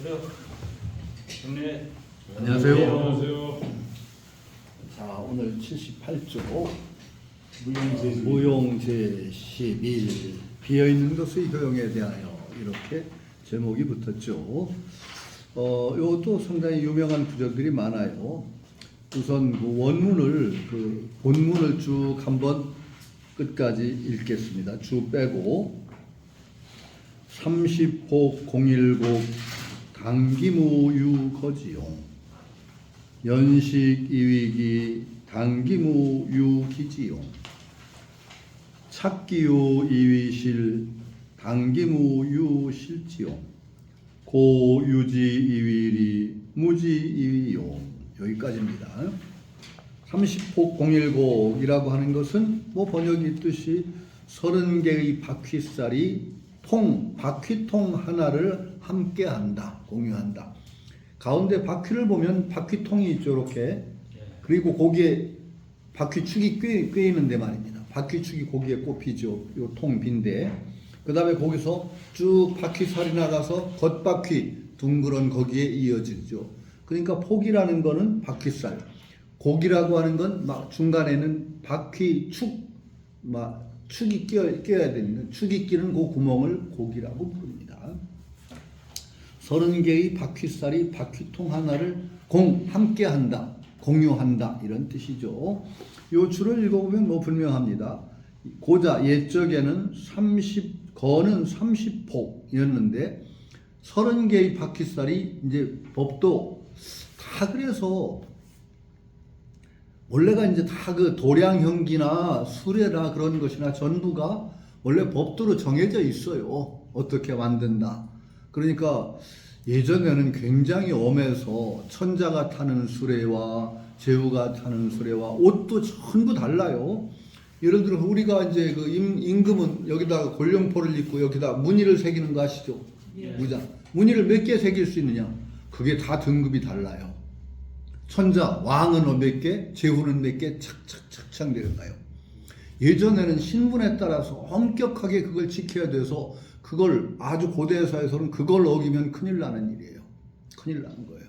그래요. 네. 안녕하세요. 안녕하세요. 자, 오늘 78조 무용제 무용제 11 비어있는 것의 효용에 대하여 이렇게 제목이 붙었죠. 이것도 상당히 유명한 구절들이 많아요. 우선 그 원문을 본문을 쭉 한번 끝까지 읽겠습니다. 쭉 빼고 30혹 010 당기무유 거지용 연식 이위기 당기무유 기지용 착기유 이위실 당기무유 실지용 고유지 이위리 무지 이위용 여기까지입니다. 30혹 010이라고 하는 것은 뭐 번역이 있듯이 30개의 바퀴살이 바퀴통 하나를 함께 한다, 공유한다. 가운데 바퀴를 보면 바퀴통이 있죠, 이렇게. 그리고 거기에 바퀴축이 꿰 있는데 말입니다. 바퀴축이 거기에 꼽히죠, 요 통 빈대. 그 다음에 거기서 쭉 바퀴살이 나가서 겉바퀴 둥그런 거기에 이어지죠. 그러니까 폭이라는 거는 바퀴살, 곡이라고 하는 건 막 중간에는 바퀴축, 축이 끼어야 되는 축이 끼는 그 구멍을 곡이라고 부릅니다. 30개의 바퀴살이 바퀴통 하나를 함께 한다, 공유한다 이런 뜻이죠. 이 줄을 읽어보면 뭐 분명합니다. 고자 옛적에는 거는 30폭이었는데 30개의 바퀴살이 이제 법도 다 그래서 원래가 이제 다 그 도량형기나 수레나 그런 것이나 전부가 원래 법도로 정해져 있어요. 어떻게 만든다. 그러니까 예전에는 굉장히 엄해서 천자가 타는 수레와 제후가 타는 수레와 옷도 전부 달라요. 예를 들어 우리가 이제 그 임금은 여기다가 골룡포를 입고 여기다 무늬를 새기는 거 아시죠? 무장. 무늬를 몇 개 새길 수 있느냐? 그게 다 등급이 달라요. 천자, 왕은 몇 개, 제후는 몇 개, 착착착착 내려가요. 예전에는 신분에 따라서 엄격하게 그걸 지켜야 돼서 그걸 아주 고대사에서는 그걸 어기면 큰일 나는 일이에요. 큰일 나는 거예요.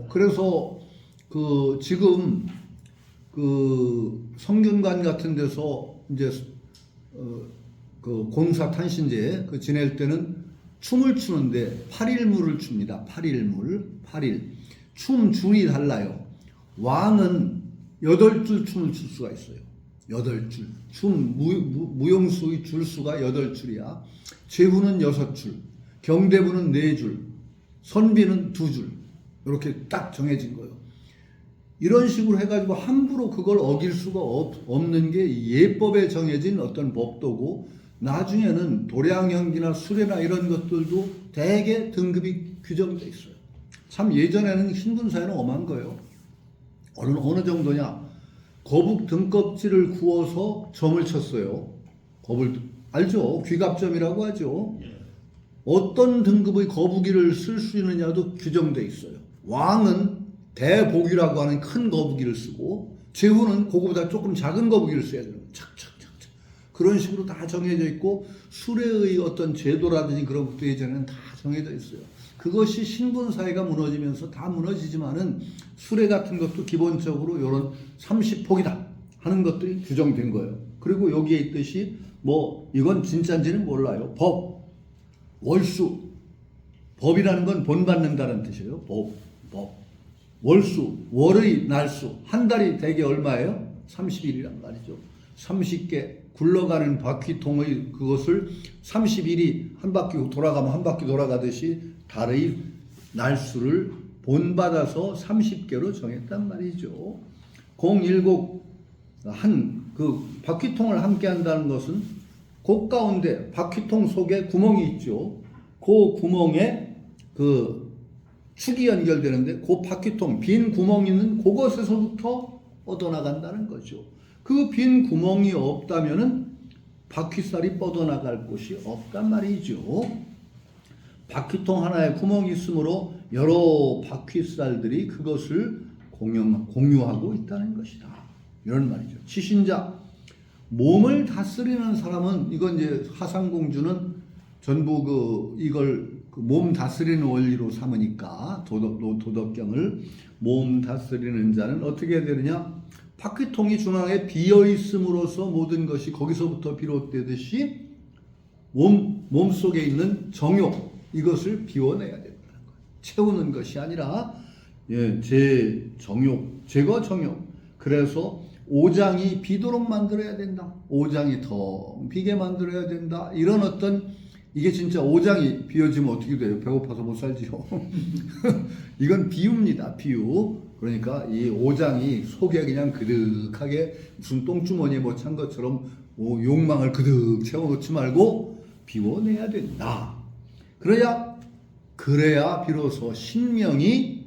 그래서 지금 성균관 같은 데서 이제 공사 탄신제 지낼 때는 춤을 추는데 8일물을 춥니다. 8일. 춤 줄이 달라요. 왕은 8줄 춤을 출 수가 있어요. 8줄. 무용수의 줄수가 8줄이야. 제후는 6줄, 경대부는 4줄, 선비는 2줄. 이렇게 딱 정해진 거예요. 이런 식으로 해가지고 함부로 그걸 어길 수가 없는 게 예법에 정해진 어떤 법도고, 나중에는 도량형기나 수레나 이런 것들도 대개 등급이 규정되어 있어요. 참 예전에는 신분사회는 엄한 거예요. 어느 정도냐. 거북 등껍질을 구워서 점을 쳤어요. 알죠? 귀갑점이라고 하죠. 어떤 등급의 거북이를 쓸 수 있느냐도 규정되어 있어요. 왕은 대복이라고 하는 큰 거북이를 쓰고, 제후는 그거보다 조금 작은 거북이를 써야 돼요. 착착착착. 그런 식으로 다 정해져 있고, 수레의 어떤 제도라든지 그런 것도 예전에는 다 정해져 있어요. 그것이 신분사회가 무너지면서 다 무너지지만은 수레 같은 것도 기본적으로 이런 30폭이다 하는 것들이 규정된 거예요. 그리고 여기에 있듯이 이건 진짜인지는 몰라요. 법, 월수. 법이라는 건 본받는다는 뜻이에요. 법. 월수, 월의 날수. 한 달이 대개 얼마예요? 30일이란 말이죠. 30개 굴러가는 바퀴통의 그것을 30일이 한 바퀴 돌아가면 한 바퀴 돌아가듯이 달의 날수를 본받아서 30개로 정했단 말이죠. 010 바퀴통을 함께 한다는 것은 그 가운데 바퀴통 속에 구멍이 있죠. 그 구멍에 축이 연결되는데 그 바퀴통 빈 구멍이 있는 그것에서부터 뻗어나간다는 거죠. 그 빈 구멍이 없다면은 바퀴살이 뻗어나갈 곳이 없단 말이죠. 바퀴통 하나에 구멍이 있으므로 여러 바퀴살들이 그것을 공유하고 있다는 것이다. 이런 말이죠. 지신자, 몸을 다스리는 사람은, 이건 이제 하상공주는 전부 이걸 그 몸 다스리는 원리로 삼으니까 도덕경을 몸 다스리는 자는 어떻게 해야 되느냐? 바퀴통이 중앙에 비어 있음으로써 모든 것이 거기서부터 비롯되듯이 몸 속에 있는 정욕 이것을 비워내야 된다는 거예요. 채우는 것이 아니라 제거 정욕. 그래서 오장이 비도록 만들어야 된다. 오장이 더 비게 만들어야 된다. 이런 어떤 이게 진짜 오장이 비어지면 어떻게 돼요? 배고파서 못 살지요. 이건 비유입니다. 비유. 그러니까 이 오장이 속에 그냥 그득하게 무슨 똥주머니에 뭐 찬 것처럼 욕망을 그득 채워놓지 말고 비워내야 된다. 그래야 비로소 신명이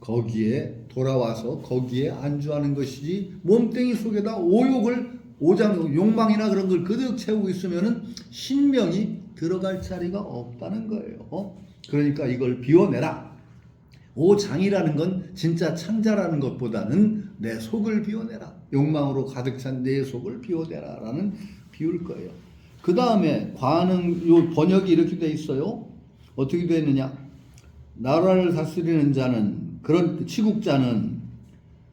거기에 돌아와서 거기에 안주하는 것이지 몸뚱이 속에다 오장 욕망이나 그런 걸 그득 채우고 있으면은 신명이 들어갈 자리가 없다는 거예요. 그러니까 이걸 비워내라. 오장이라는 건 진짜 창자라는 것보다는 내 속을 비워내라. 욕망으로 가득 찬 내 속을 비워내라라는 비유일 거예요. 그 다음에 관응, 요 번역이 이렇게 돼 있어요. 어떻게 되어 있느냐? 나라를 다스리는 자는, 그런 치국자는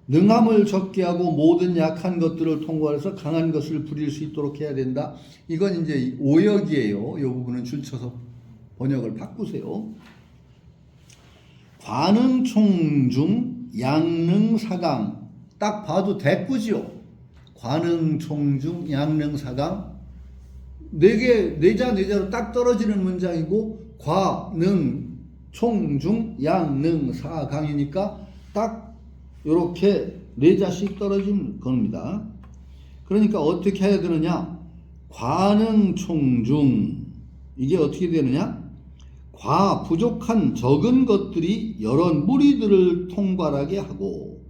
능함을 적게 하고 모든 약한 것들을 통과해서 강한 것을 부릴 수 있도록 해야 된다. 이건 이제 오역이에요. 이 부분은 줄쳐서 번역을 바꾸세요. 관응총중 양능사강. 딱 봐도 대꾸지요. 관응총중 양능사강. 네자로 딱 떨어지는 문장이고 과능 총중 양능 사강이니까 딱 이렇게 네 자씩 떨어진 겁니다. 그러니까 어떻게 해야 되느냐? 과능 총중 이게 어떻게 되느냐? 부족한 적은 것들이 여러 무리들을 통괄하게 하고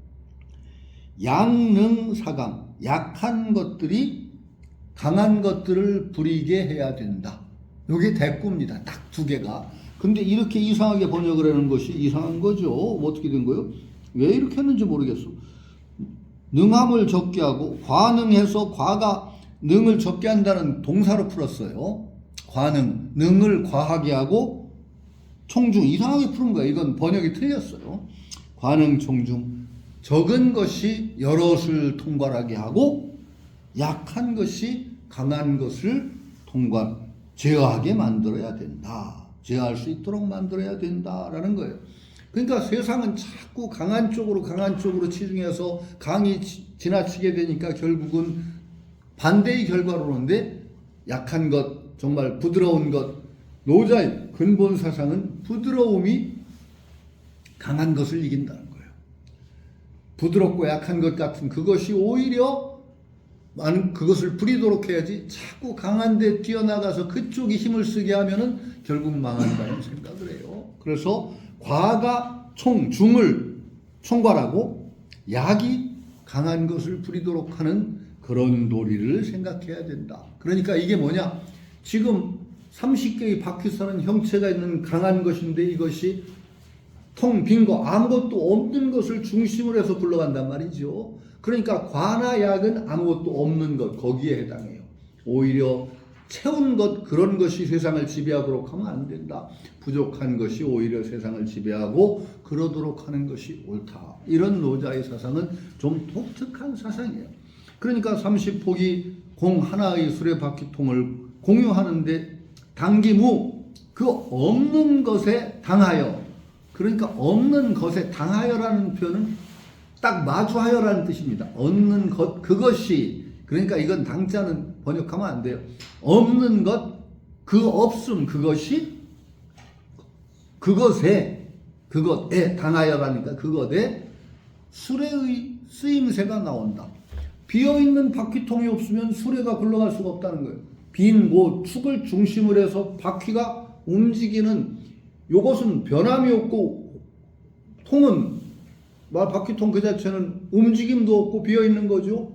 양능 사강 약한 것들이 강한 것들을 부리게 해야 된다. 이게 대꾸입니다. 딱 두 개가. 근데 이렇게 이상하게 번역을 하는 것이 이상한 거죠. 어떻게 된 거예요? 왜 이렇게 했는지 모르겠어. 능함을 적게 하고 과능해서 과가 능을 적게 한다는 동사로 풀었어요. 과능, 능을 과하게 하고 총중 이상하게 푸는 거예요. 이건 번역이 틀렸어요. 과능 총중 적은 것이 여럿을 통괄하게 하고 약한 것이 강한 것을 제어하게 만들어야 된다. 제어할 수 있도록 만들어야 된다라는 거예요. 그러니까 세상은 자꾸 강한 쪽으로 치중해서 강이 지나치게 되니까 결국은 반대의 결과로 오는데 약한 것, 정말 부드러운 것, 노자의 근본 사상은 부드러움이 강한 것을 이긴다는 거예요. 부드럽고 약한 것 같은 그것이 오히려 그것을 부리도록 해야지 자꾸 강한데 뛰어나가서 그쪽이 힘을 쓰게 하면은 결국 망한다는 생각을 해요. 그래서 과가 중을 총괄하고 약이 강한 것을 부리도록 하는 그런 도리를 생각해야 된다. 그러니까 이게 뭐냐? 지금 30개의 바퀴선은 형체가 있는 강한 것인데 이것이 텅 빈 거 아무것도 없는 것을 중심으로 해서 굴러간단 말이죠. 그러니까 과나 약은 아무것도 없는 것 거기에 해당해요. 오히려 채운 것 그런 것이 세상을 지배하도록 하면 안 된다. 부족한 것이 오히려 세상을 지배하고 그러도록 하는 것이 옳다. 이런 노자의 사상은 좀 독특한 사상이에요. 그러니까 30포기 공 하나의 수레바퀴통을 공유하는데 당기무 그 없는 것에 당하여, 그러니까 없는 것에 당하여라는 표현은 딱 마주하여라는 뜻입니다. 없는 것 그것이, 그러니까 이건 당자는 번역하면 안 돼요. 없는 것 그 없음 그것이 그것에 당하여라니까 그것에 수레의 쓰임새가 나온다. 비어있는 바퀴통이 없으면 수레가 굴러갈 수가 없다는 거예요. 빈 축을 중심으로 해서 바퀴가 움직이는 요것은 변함이 없고 통은 바퀴통 그 자체는 움직임도 없고 비어있는 거죠.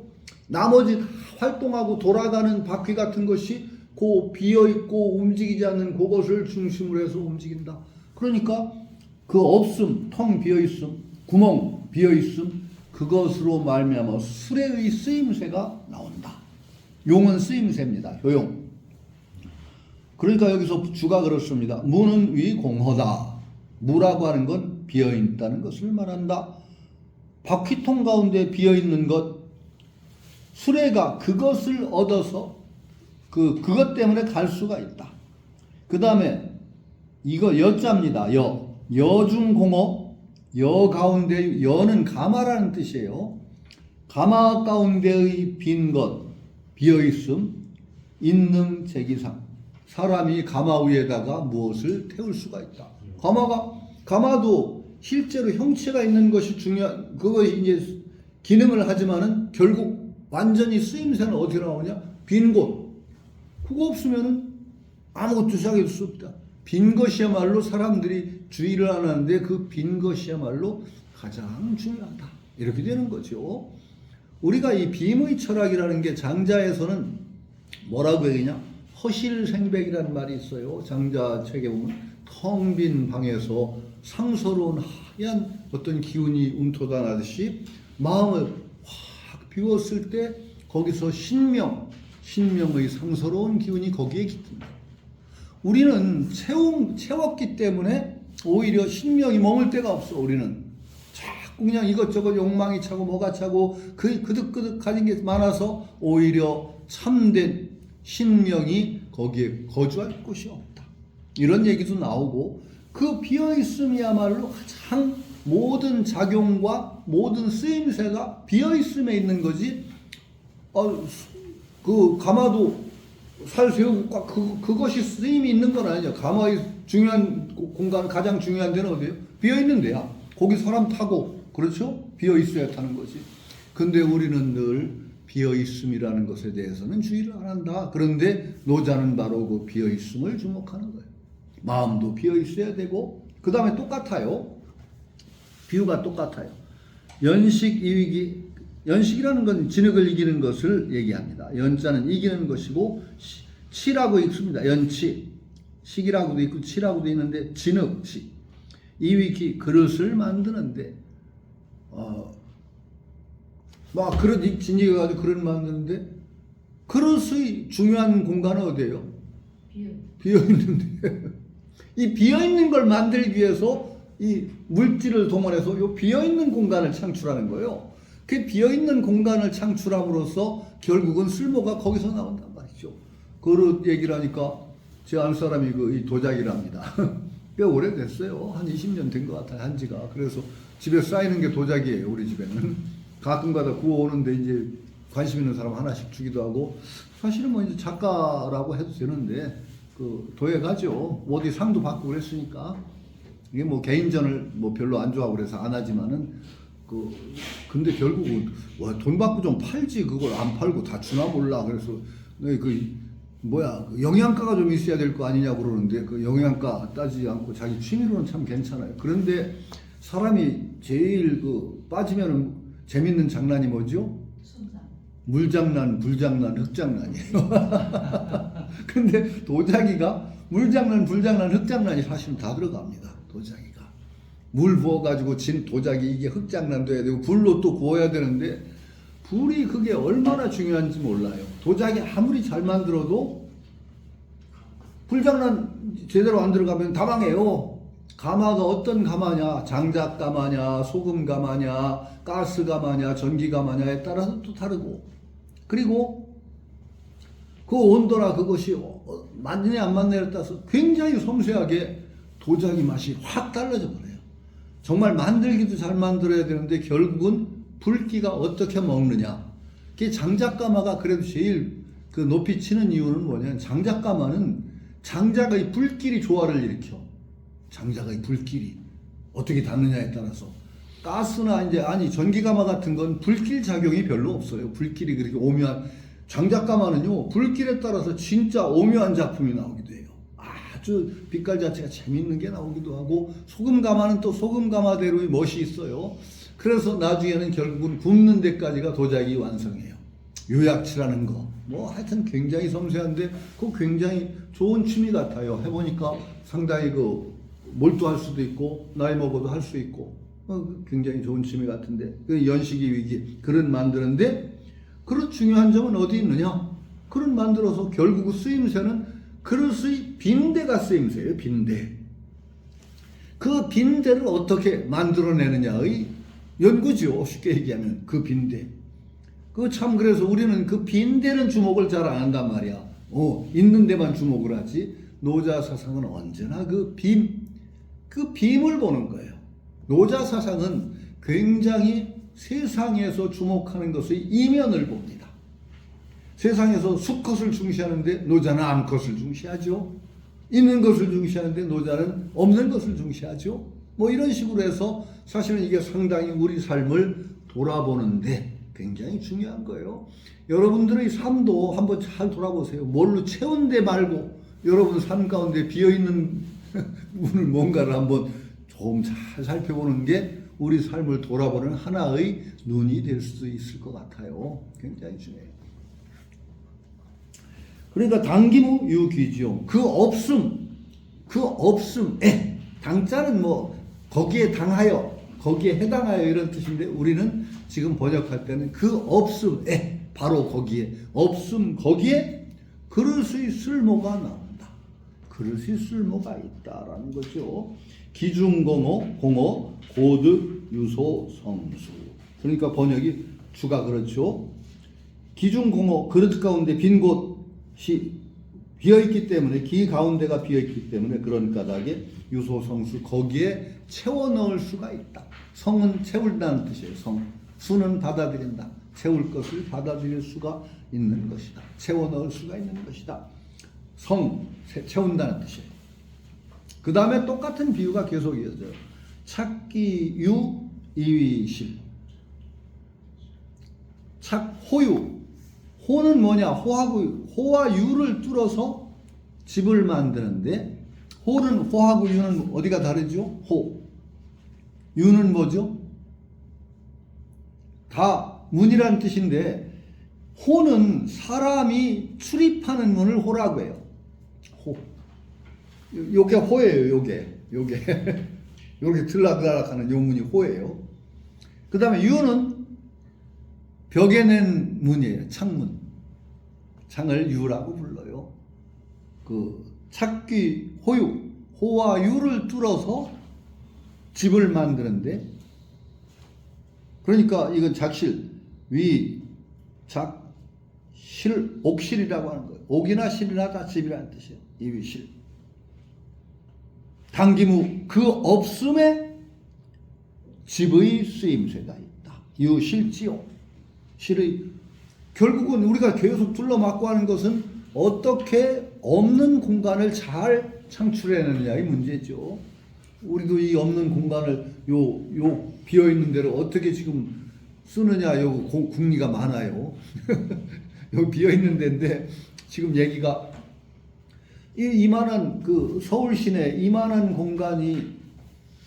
나머지 활동하고 돌아가는 바퀴 같은 것이 그 비어있고 움직이지 않는 그것을 중심으로 해서 움직인다. 그러니까 그 없음, 텅 비어있음, 구멍 비어있음 그것으로 말미암아 수레의 쓰임새가 나온다. 용은 쓰임새입니다. 효용. 그러니까 여기서 주가 그렇습니다. 무는 위 공허다. 무라고 하는 건 비어있다는 것을 말한다. 바퀴통 가운데 비어있는 것, 수레가 그것을 얻어서 그것 때문에 갈 수가 있다. 그 다음에 이거 여자입니다. 여중공허, 여 가운데, 여는 가마라는 뜻이에요. 가마 가운데의 빈 것, 비어있음, 있는 제기상. 사람이 가마 위에다가 무엇을 태울 수가 있다. 가마도 실제로 형체가 있는 것이 중요한, 그것이 이제 기능을 하지만은 결국 완전히 쓰임새는 어디로 나오냐? 빈 곳. 그거 없으면은 아무것도 시작할 수 없다. 빈 것이야말로 사람들이 주의를 안 하는데 그 빈 것이야말로 가장 중요하다. 이렇게 되는 거죠. 우리가 이 빔의 철학이라는 게 장자에서는 뭐라고 얘기냐? 허실생백이라는 말이 있어요. 장자 책에 보면 텅 빈 방에서 상서로운 하얀 어떤 기운이 움터다나듯이 마음을 확 비웠을 때 거기서 신명의 상서로운 기운이 거기에 깃든다. 우리는 채웠기 때문에 오히려 신명이 머물 데가 없어. 우리는 자꾸 그냥 이것저것 욕망이 차고 뭐가 차고 그득그득 가진 게 많아서 오히려 참된 신명이 거기에 거주할 곳이 없다. 이런 얘기도 나오고, 그 비어있음이야말로 가장 모든 작용과 모든 쓰임새가 비어있음에 있는 거지. 그 가마도 살 세우고 그것이 쓰임이 있는 건 아니죠. 가마의 중요한 공간, 가장 중요한 데는 어디예요? 비어있는 데야. 거기 사람 타고, 그렇죠? 비어있어야 타는 거지. 근데 우리는 늘 비어있음이라는 것에 대해서는 주의를 안 한다. 그런데 노자는 바로 그 비어있음을 주목하는 거예요. 마음도 비어있어야 되고, 그 다음에 똑같아요. 비유가 똑같아요. 연식이라는 건 진흙을 이기는 것을 얘기합니다. 연자는 이기는 것이고, 치라고 읽습니다. 연치. 식이라고도 있고 치라고도 있는데, 진흙치. 이위기, 그릇을 만드는데, 막 그릇 진흙해가지고 그릇 만드는데, 그릇의 중요한 공간은 어디예요? 비어있는데. 이 비어있는 걸 만들기 위해서 이 물질을 동원해서 이 비어있는 공간을 창출하는 거예요. 그 비어있는 공간을 창출함으로써 결국은 쓸모가 거기서 나온단 말이죠. 그릇 얘기를 하니까 제 아는 사람이 이 도자기랍니다. 꽤 오래됐어요. 한 20년 된 것 같아요. 한지가. 그래서 집에 쌓이는 게 도자기예요. 우리 집에는. 가끔가다 구워오는데 이제 관심 있는 사람 하나씩 주기도 하고, 사실은 뭐 이제 작가라고 해도 되는데 그 도예가죠. 어디 상도 받고 그랬으니까. 이게 뭐 개인전을 뭐 별로 안 좋아하고 그래서 안 하지만은 근데 결국은 돈 받고 좀 팔지, 그걸 안 팔고 다 주나 몰라. 그래서 영양가가 좀 있어야 될 거 아니냐고 그러는데, 그 영양가 따지지 않고 자기 취미로는 참 괜찮아요. 그런데 사람이 제일 빠지면은 재밌는 장난이 뭐죠? 물장난, 불장난, 흙장난이에요. 근데 도자기가 물장난, 불장난, 흙장난이 사실은 다 들어갑니다. 도자기가. 물 부어가지고 진 도자기, 이게 흙장난도 해야 되고, 불로 또 구워야 되는데, 불이 그게 얼마나 중요한지 몰라요. 도자기 아무리 잘 만들어도 불장난 제대로 안 들어가면 다 망해요. 가마가 어떤 가마냐, 장작 가마냐, 소금 가마냐, 가스 가마냐, 전기 가마냐에 따라서 또 다르고, 그리고 그 온도나 그것이 맞느냐 안 맞느냐에 따라서 굉장히 섬세하게 도자기 맛이 확 달라져 버려요. 정말 만들기도 잘 만들어야 되는데 결국은 불기가 어떻게 먹느냐. 그게 장작가마가 그래도 제일 높이 치는 이유는 뭐냐면, 장작가마는 장작의 불길이 조화를 일으켜. 장작의 불길이 어떻게 닿느냐에 따라서. 가스나 전기가마 같은 건 불길 작용이 별로 없어요. 불길이 그렇게 오묘한, 장작가마는요 불길에 따라서 진짜 오묘한 작품이 나오기도 해요. 아주 빛깔 자체가 재밌는 게 나오기도 하고, 소금가마는 또 소금가마대로의 멋이 있어요. 그래서 나중에는 결국은 굽는 데까지가 도자기 완성이에요. 요약치라는 거, 하여튼 굉장히 섬세한데 그거 굉장히 좋은 취미 같아요. 해보니까 상당히 몰두할 수도 있고 나이 먹어도 할 수 있고 굉장히 좋은 취미 같은데, 연식이 위기, 그릇 만드는데 그릇 중요한 점은 어디 있느냐? 그릇 만들어서 결국 쓰임새는 그릇의 빈대가 쓰임새예요. 빈대. 그 빈대를 어떻게 만들어내느냐의 연구죠. 쉽게 얘기하면 그 빈대. 그 참 그래서 우리는 그 빈대는 주목을 잘 안 한단 말이야. 있는 데만 주목을 하지. 노자 사상은 언제나 그 빔을 보는 거예요. 노자 사상은 굉장히 세상에서 주목하는 것의 이면을 봅니다. 세상에서 수컷을 중시하는데 노자는 암컷을 중시하죠. 있는 것을 중시하는데 노자는 없는 것을 중시하죠. 뭐 이런 식으로 해서 사실은 이게 상당히 우리 삶을 돌아보는데 굉장히 중요한 거예요. 여러분들의 삶도 한번 잘 돌아보세요. 뭘로 채운데 말고 여러분 삶 가운데 비어있는 문을 뭔가를 한번 좀 잘 살펴보는 게 우리 삶을 돌아보는 하나의 눈이 될 수 있을 것 같아요. 굉장히 중요해요. 그러니까 당기무 유귀지용 그 없음에 당자는 뭐 거기에 당하여 거기에 해당하여 이런 뜻인데 우리는 지금 번역할 때는 그 없음에 바로 거기에 없음 거기에 그릇의 쓸모가 나온다. 그릇의 쓸모가 있다라는 거죠. 기중공어 공어 고득 유소 성수. 그러니까 번역이 주가 그렇죠. 기중공어 그릇 가운데 빈 곳이 비어있기 때문에 기 가운데가 비어있기 때문에 그런 까닭에 유소성수 거기에 채워 넣을 수가 있다. 성은 채운다는 뜻이에요. 수는 받아들인다. 채울 것을 받아들일 수가 있는 것이다. 채워 넣을 수가 있는 것이다. 채운다는 뜻이에요. 그 다음에 똑같은 비유가 계속 이어져요. 착기유 이위실. 호유. 호는 뭐냐? 호와 유를 뚫어서 집을 만드는데 호하고 유는 어디가 다르죠? 유는 뭐죠? 다 문이란 뜻인데 호는 사람이 출입하는 문을 호라고 해요. 요게 호예요. 요게 요렇게 들락들락하는 요 문이 호예요. 그 다음에 유는 벽에 낸 문이에요. 창문. 창을 유라고 불러요. 그 착귀 호와 유를 뚫어서 집을 만드는데 그러니까 이건 작실 옥실이라고 하는 거예요. 옥이나 실이나 다 집이라는 뜻이에요. 이위실. 당기무 그 없음에 집의 쓰임새가 있다. 유실지요. 실의 결국은 우리가 계속 둘러맞고 하는 것은 어떻게 없는 공간을 잘 창출해내느냐의 문제죠. 우리도 이 없는 공간을 요 비어있는 데를 어떻게 지금 쓰느냐 요 궁리가 많아요. 요 비어있는 데인데 지금 얘기가 이만한 그 서울 시내 이만한 공간이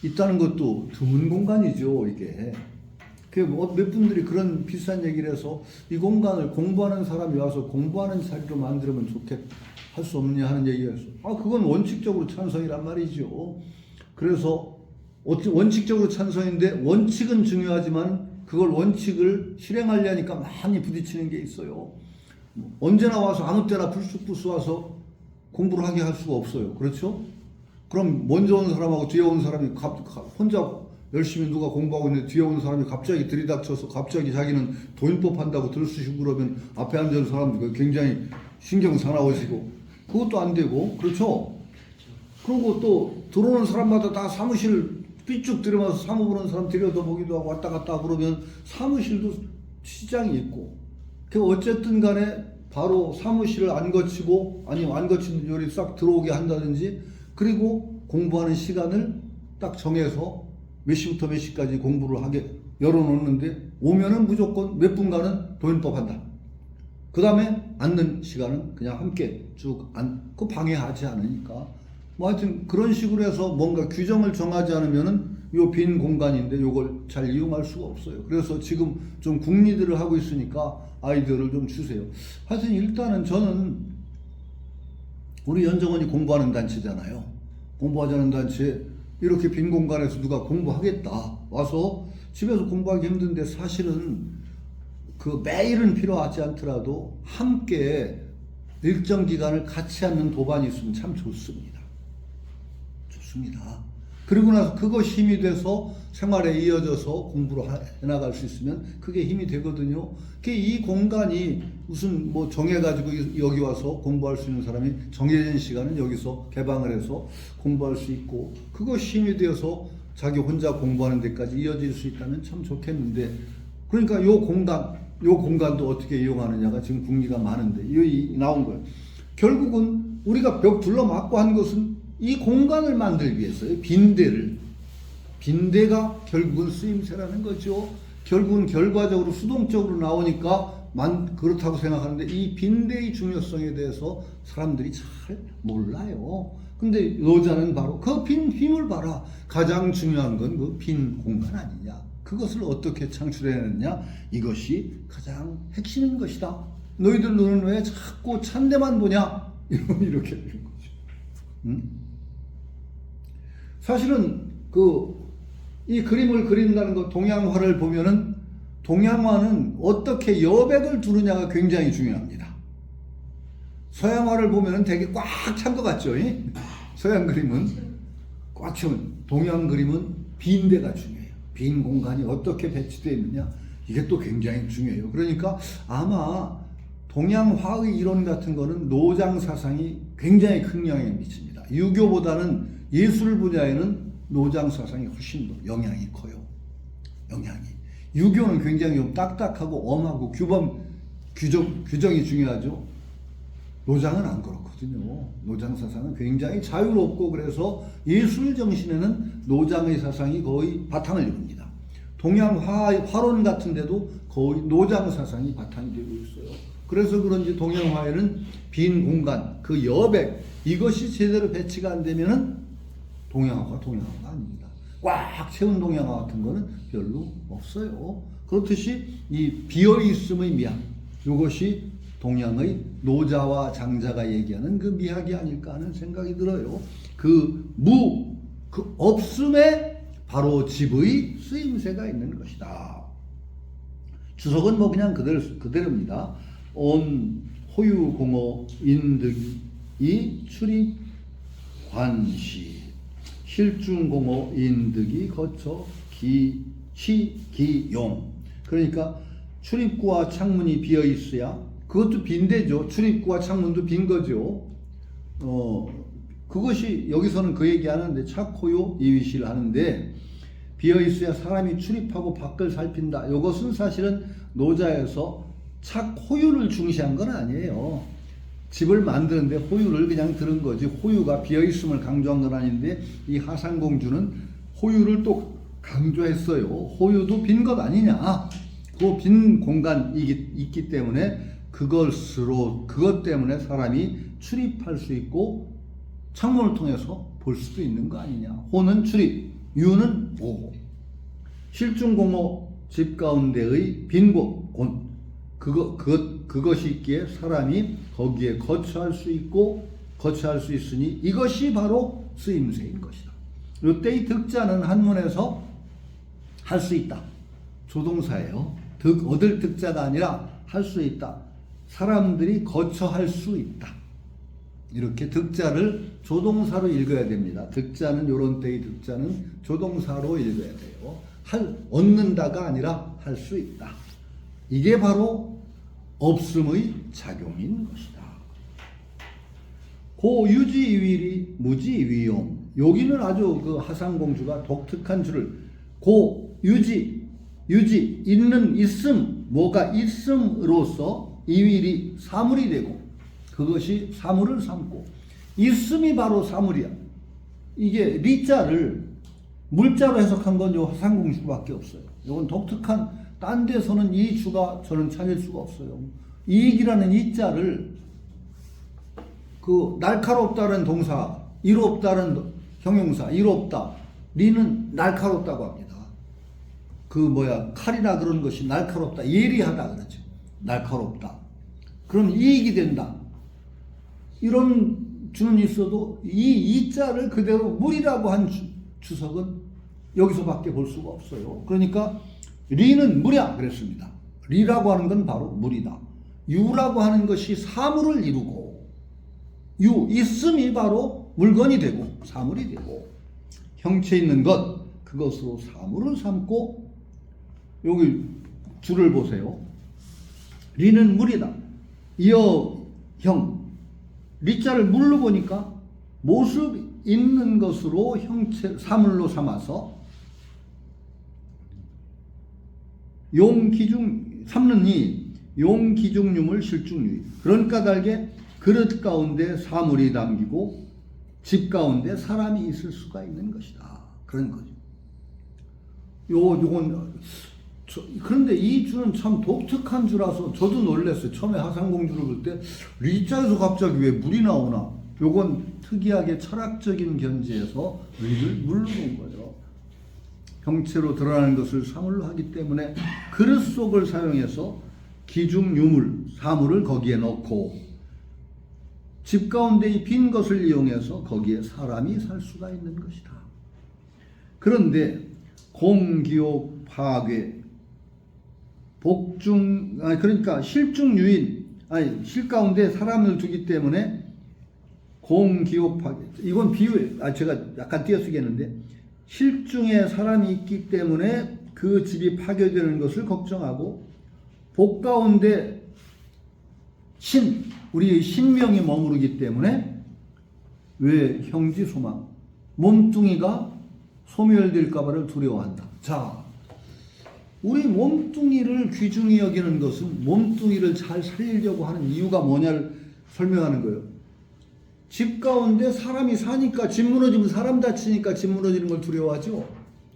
있다는 것도 드문 공간이죠. 이게 몇 분들이 그런 비싼 얘기를 해서 이 공간을 공부하는 사람이 와서 공부하는 자리로 만들면 할 수 없느냐 하는 얘기였어요. 그건 원칙적으로 찬성이란 말이죠. 그래서 원칙적으로 찬성인데 원칙은 중요하지만 그걸 원칙을 실행하려니까 많이 부딪히는 게 있어요. 언제나 와서 아무 때나 불쑥 와서 공부를 하게 할 수가 없어요. 그렇죠? 그럼 먼저 온 사람하고 뒤에 온 사람이 혼자 열심히 누가 공부하고 있는데 뒤에 온 사람이 갑자기 들이닥쳐서 갑자기 자기는 도인법 한다고 들쑤시고 그러면 앞에 앉은 사람들 굉장히 신경 사나워지고 그것도 안 되고 그렇죠? 그리고 또 들어오는 사람마다 다 사무실 삐쭉 들여마서 사무 보는 사람 들여다보기도 하고 왔다 갔다 그러면 사무실도 시장이 있고 어쨌든 간에 바로 사무실을 안 거치고 아니면 안 거친 요리 싹 들어오게 한다든지 그리고 공부하는 시간을 딱 정해서 몇 시부터 몇 시까지 공부를 하게 열어놓는데 오면은 무조건 몇 분간은 도인법 한다. 그 다음에 앉는 시간은 그냥 함께 쭉 그 방해하지 않으니까 뭐 하여튼 그런 식으로 해서 뭔가 규정을 정하지 않으면은 요 빈 공간인데 요걸 잘 이용할 수가 없어요. 그래서 지금 좀 궁리들을 하고 있으니까 아이디어를 좀 주세요. 하여튼 일단은 저는 우리 연정원이 공부하는 단체잖아요. 공부하자는 단체에 이렇게 빈 공간에서 누가 공부하겠다 와서 집에서 공부하기 힘든데 사실은 그 매일은 필요하지 않더라도 함께 일정 기간을 같이 하는 도반이 있으면 참 좋습니다. 좋습니다. 그리고 나서 그것이 힘이 돼서 생활에 이어져서 공부를 해나갈 수 있으면 그게 힘이 되거든요. 이 공간이 무슨 뭐 정해가지고 여기 와서 공부할 수 있는 사람이 정해진 시간은 여기서 개방을 해서 공부할 수 있고 그것이 힘이 되어서 자기 혼자 공부하는 데까지 이어질 수 있다면 참 좋겠는데 그러니까 요 공간도 어떻게 이용하느냐가 지금 궁리가 많은데 여기 나온 거예요. 결국은 우리가 벽 둘러막고 한 것은 이 공간을 만들기 위해서요. 빈대가 결국은 쓰임새라는 거죠. 결국은 결과적으로 수동적으로 나오니까 그렇다고 생각하는데 이 빈대의 중요성에 대해서 사람들이 잘 몰라요. 근데 노자는 바로 그 빈 힘을 봐라. 가장 중요한 건 그 빈 공간 아니냐. 그것을 어떻게 창출해냈느냐. 이것이 가장 핵심인 것이다. 너희들 눈은 왜 자꾸 찬 데만 보냐. 이렇게 되는 거죠. 사실은 이 그림을 그린다는 거 동양화를 보면은 동양화는 어떻게 여백을 두느냐가 굉장히 중요합니다. 서양화를 보면은 되게 꽉 찬 것 같죠? 서양 그림은 꽉 차면 동양 그림은 빈 데가 중요해요. 빈 공간이 어떻게 배치되어 있느냐 이게 또 굉장히 중요해요. 그러니까 아마 동양화의 이론 같은 거는 노장 사상이 굉장히 큰 영향을 미칩니다. 유교보다는 예술 분야에는 노장 사상이 훨씬 더 영향이 커요. 유교는 굉장히 좀 딱딱하고 엄하고 규정이 중요하죠. 노장은 안 그렇거든요. 노장 사상은 굉장히 자유롭고 그래서 예술 정신에는 노장의 사상이 거의 바탕을 이룹니다. 동양 화론 같은 데도 거의 노장 사상이 바탕이 되고 있어요. 그래서 그런지 동양화에는 빈 공간, 그 여백 이것이 제대로 배치가 안 되면은 동양화가 아닙니다. 꽉 채운 동양화 같은 거는 별로 없어요. 그렇듯이 이 비어있음의 미학, 이것이 동양의 노자와 장자가 얘기하는 그 미학이 아닐까 하는 생각이 들어요. 그 없음에 바로 집의 쓰임새가 있는 것이다. 주석은 뭐 그냥 그대로입니다. 온 호유공어 인득이 출입 관시 실중공어 인득이 거쳐 기용. 그러니까 출입구와 창문이 비어 있어야 그것도 빈대죠. 출입구와 창문도 빈 거죠. 그것이 여기서는 그 얘기하는데 착호요 이위실 하는데 비어 있어야 사람이 출입하고 밖을 살핀다. 이것은 사실은 노자에서 착호유를 중시한 건 아니에요. 집을 만드는데 호유를 그냥 들은 거지 호유가 비어있음을 강조한 건 아닌데 이 하상공주는 호유를 또 강조했어요. 호유도 빈 것 아니냐. 그 빈 공간이 있기 때문에 그것 때문에 사람이 출입할 수 있고 창문을 통해서 볼 수도 있는 거 아니냐. 호는 출입, 유는 보호. 실중공호 집 가운데의 빈곳 그것이 있기에 사람이 거기에 거처할 수 있으니 이것이 바로 쓰임새인 것이다. 이때의 득자는 한문에서 할 수 있다. 조동사예요. 얻을 득자가 아니라 할 수 있다. 사람들이 거처할 수 있다. 이렇게 득자를 조동사로 읽어야 됩니다. 득자는 요런 때의 득자는 조동사로 읽어야 돼요. 얻는다가 아니라 할 수 있다. 이게 바로 없음의 작용인 것이다. 고유지위리 무지위용. 여기는 아주 그 하상공주가 독특한 줄을 고유지 있음 뭐가 있음으로써 이위리 사물이 되고 그것이 사물을 삼고 있음이 바로 사물이야. 이게 리자를 물자로 해석한 건 요 하상공주밖에 없어요. 이건 독특한 딴 데서는 이 주가 저는 찾을 수가 없어요. 이익이라는 이자를 그 날카롭다는 동사, 이롭다는 형용사, 이롭다. 리는 날카롭다고 합니다. 칼이나 그런 것이 날카롭다, 예리하다 그러죠. 날카롭다. 그럼 이익이 된다. 이런 주는 있어도 이 이자를 그대로 물이라고 한 주석은 여기서밖에 볼 수가 없어요. 그러니까 리는 물이야 그랬습니다. 리라고 하는 건 바로 물이다. 유라고 하는 것이 사물을 이루고 있음이 바로 물건이 되고 사물이 되고 형체 있는 것 그것으로 사물을 삼고 여기 줄을 보세요. 리는 물이다. 이어 형 리자를 물로 보니까 모습 있는 것으로 형체 사물로 삼아서 용기중 삼느니 용기중유물 실중유의 그러니까 달게 그릇 가운데 사물이 담기고 집 가운데 사람이 있을 수가 있는 것이다. 그런 거죠. 요건 그런데 이 주는 참 독특한 주라서 저도 놀랐어요. 처음에 하상공주를 볼 때 리자에서 갑자기 왜 물이 나오나? 요건 특이하게 철학적인 견지에서 리를 물로 본 거죠. 형체로 드러나는 것을 사물로 하기 때문에 그릇 속을 사용해서 기중 유물, 사물을 거기에 넣고 집 가운데 이 빈 것을 이용해서 거기에 사람이 살 수가 있는 것이다. 그런데 공기욕 파괴 복중 그러니까 실중유인 실 가운데 사람을 두기 때문에 공기욕 파괴 이건 비유에 제가 약간 띄어쓰겠는데 실중에 사람이 있기 때문에 그 집이 파괴되는 것을 걱정하고 복 가운데 우리의 신명이 머무르기 때문에 왜 형지 소망 몸뚱이가 소멸될까봐를 두려워한다. 자, 우리 몸뚱이를 귀중히 여기는 것은 몸뚱이를 잘 살리려고 하는 이유가 뭐냐를 설명하는 거예요. 집 가운데 사람이 사니까 집 무너지면 사람 다치니까 집 무너지는 걸 두려워하죠.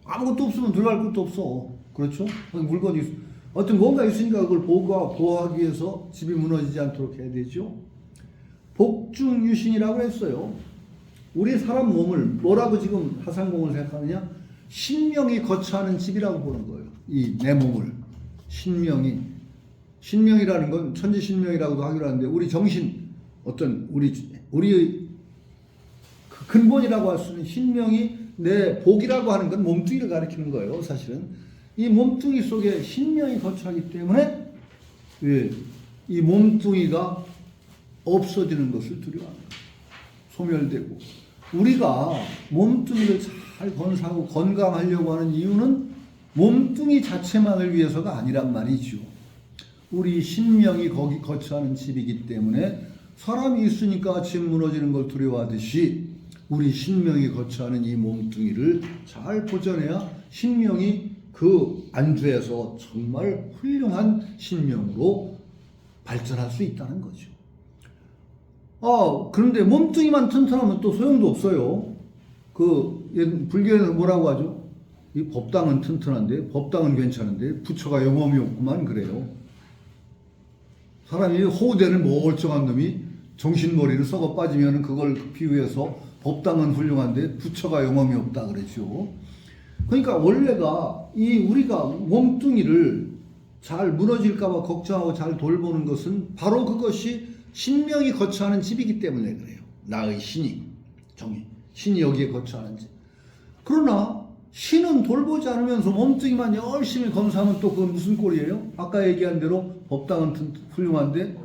아무것도 없으면 들어갈 것도 없어. 그렇죠? 물건이 어떤 뭔가 있으니까 그걸 보호하기 위해서 집이 무너지지 않도록 해야 되죠. 복중유신이라고 했어요. 우리 사람 몸을 뭐라고 지금 하상공을 생각하느냐? 신명이 거처하는 집이라고 보는 거예요. 이 내 몸을 신명이라는 건 천지신명이라고도 하기로 하는데 우리 정신 어떤 우리의 그 근본이라고 할 수 있는 신명이 내 복이라고 하는 건 몸뚱이를 가리키는 거예요. 사실은 이 몸뚱이 속에 신명이 거처하기 때문에 이 몸뚱이가 없어지는 것을 두려워합니다. 소멸되고 우리가 몸뚱이를 잘 건사하고 건강하려고 하는 이유는 몸뚱이 자체만을 위해서가 아니란 말이죠. 우리 신명이 거기 거처하는 집이기 때문에 사람이 있으니까 집 무너지는 걸 두려워하듯이 우리 신명이 거처하는 이 몸뚱이를 잘 보존해야 신명이 그 안주에서 정말 훌륭한 신명으로 발전할 수 있다는 거죠. 그런데 몸뚱이만 튼튼하면 또 소용도 없어요. 불교에는 뭐라고 하죠? 이 법당은 튼튼한데, 법당은 괜찮은데, 부처가 영험이 없구만, 그래요. 사람이 호되는 멀쩡한 놈이 정신머리를 썩어 빠지면 그걸 비유해서 법당은 훌륭한데, 부처가 영험이 없다, 그랬죠. 그러니까 원래가 우리가 몸뚱이를 잘 무너질까봐 걱정하고 잘 돌보는 것은 바로 그것이 신명이 거처하는 집이기 때문에 그래요. 나의 신이 여기에 거처하는 집. 그러나 신은 돌보지 않으면서 몸뚱이만 열심히 건사하면 또 그건 무슨 꼴이에요? 아까 얘기한 대로 법당은 훌륭한데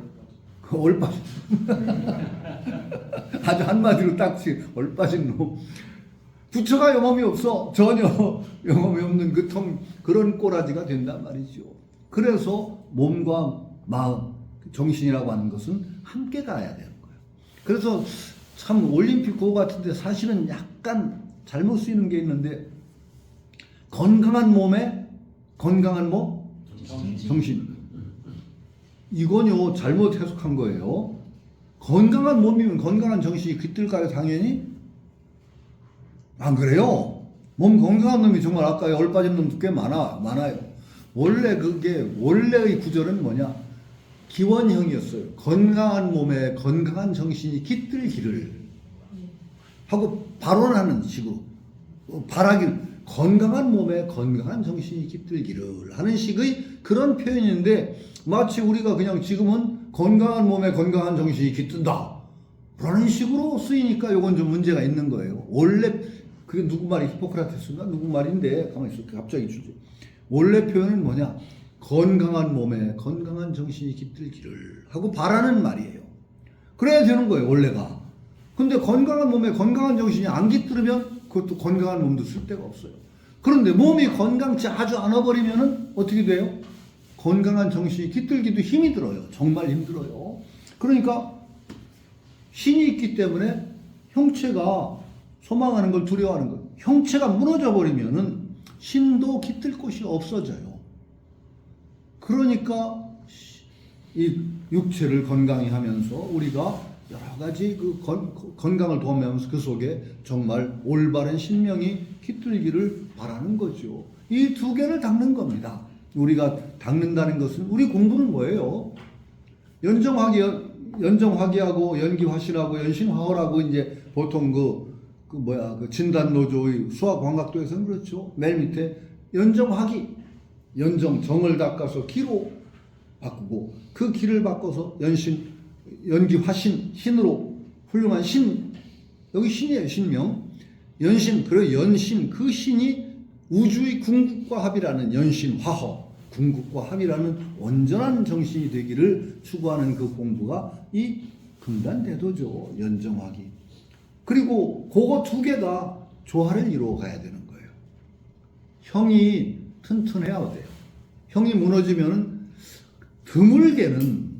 그 얼빠진 아주 한마디로 딱지 얼빠진 놈. 부처가 영험이 없어. 전혀 영험이 없는 그런 꼬라지가 된단 말이죠. 그래서 몸과 마음, 정신이라고 하는 것은 함께 가야 되는 거예요. 그래서 참 올림픽 구호 같은데 사실은 약간 잘못 쓰이는 게 있는데 건강한 몸에 건강한 정신. 이건요 잘못 해석한 거예요. 건강한 몸이면 건강한 정신이 깃들까요? 당연히 안 그래요. 몸 건강한 놈이 정말 아까 얼빠진 놈도 꽤 많아요. 원래의 구절은 뭐냐? 기원형이었어요. 건강한 몸에 건강한 정신이 깃들기를 하고 발언하는 식으로 바라기를 건강한 몸에 건강한 정신이 깃들기를 하는 식의 그런 표현인데 마치 우리가 그냥 지금은 건강한 몸에 건강한 정신이 깃든다 라는 식으로 쓰이니까 이건 좀 문제가 있는 거예요. 원래 그게 누구 말이 히포크라테스인가 누구 말인데 가만히 있어 갑자기 주죠. 원래 표현은 뭐냐? 건강한 몸에 건강한 정신이 깃들기를 하고 바라는 말이에요. 그래야 되는 거예요, 원래가. 근데 건강한 몸에 건강한 정신이 안 깃들으면 그것도 건강한 몸도 쓸데가 없어요. 그런데 몸이 건강치 아주 않아버리면은 어떻게 돼요? 건강한 정신이 깃들기도 힘이 들어요. 정말 힘들어요. 그러니까 신이 있기 때문에 형체가 소망하는 걸 두려워하는 것. 형체가 무너져 버리면은 신도 깃들 곳이 없어져요. 그러니까 이 육체를 건강히 하면서 우리가 여러 가지 그 건강을 도우면서 그 속에 정말 올바른 신명이 깃들기를 바라는 거죠. 이 두 개를 닦는 겁니다. 우리가 닦는다는 것은 우리 공부는 뭐예요? 연정화기하고 연기화신하고 연신화허라고 이제 보통 그 진단노조의 수학광각도에서는 그렇죠. 맨 밑에 연정화기, 정을 닦아서 기로 바꾸고 그 기를 바꿔서 연기화신, 신으로 훌륭한 신, 여기 신이에요, 신명. 연신, 그 신이 우주의 궁극과 합이라는 연신화허, 궁극과 합이라는 온전한 정신이 되기를 추구하는 그 공부가 이 금단대도죠. 연정화기. 그리고 그거 두 개가 조화를 이루어 가야 되는 거예요. 형이 튼튼해야 돼요. 형이 무너지면은 드물게는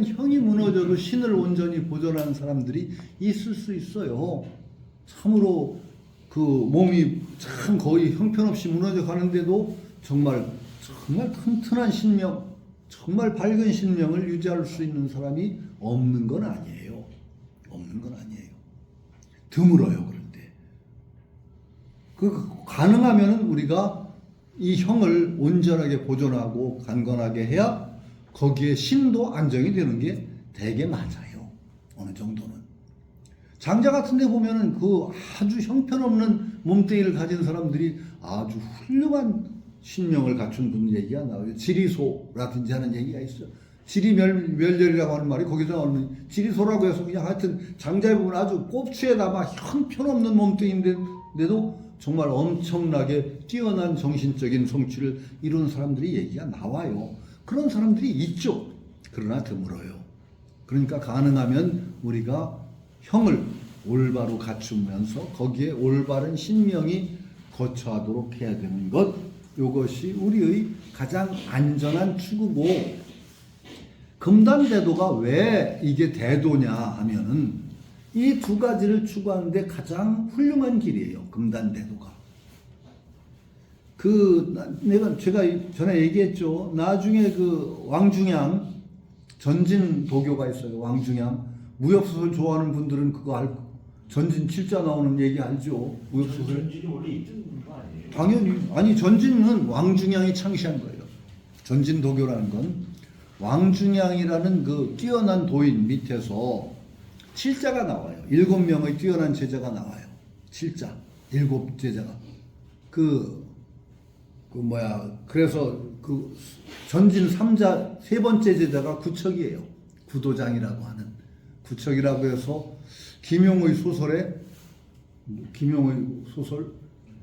형이 무너져도 신을 온전히 보존하는 사람들이 있을 수 있어요. 참으로 그 몸이 참 거의 형편없이 무너져 가는데도 정말 튼튼한 신명, 정말 밝은 신명을 유지할 수 있는 사람이 없는 건 아니에요. 드물어요. 그런데 가능하면 우리가 이 형을 온전하게 보존하고 강건하게 해야 거기에 신도 안정이 되는 게 되게 맞아요. 어느 정도는. 장자 같은 데 보면은 그 아주 형편없는 몸뚱이를 가진 사람들이 아주 훌륭한 신명을 갖춘 분 얘기가 나와요. 지리소라든지 하는 얘기가 있어요. 지리멸렬이라고 하는 말이 거기서 나오는 지리소라고 해서 그냥 하여튼 장자에 보면 아주 꼽추에다 막 형편없는 몸뚱이인데도 정말 엄청나게 뛰어난 정신적인 성취를 이룬 사람들이 얘기가 나와요. 그런 사람들이 있죠. 그러나 드물어요. 그러니까 가능하면 우리가 형을 올바로 갖추면서 거기에 올바른 신명이 거처하도록 해야 되는 것, 이것이 우리의 가장 안전한 추구고, 금단대도가 왜 이게 대도냐 하면은 이 두 가지를 추구하는데 가장 훌륭한 길이에요. 금단대도가. 제가 전에 얘기했죠. 나중에 그 왕중양 전진도교가 있어요. 왕중양. 무협소설 좋아하는 분들은 그거 알고, 전진 7자 나오는 얘기 알죠? 무협소설. 전진이 원래 있던 거 아니에요? 당연히. 아니, 전진은 왕중양이 창시한 거예요. 전진도교라는 건 왕중양이라는 그 뛰어난 도인 밑에서 7자가 나와요. 7명의 뛰어난 제자가 나와요. 7자. 7제자가. 그래서 그 전진 3자 세 번째 제자가 구척이에요. 구도장이라고 하는. 구척이라고 해서 김용의 소설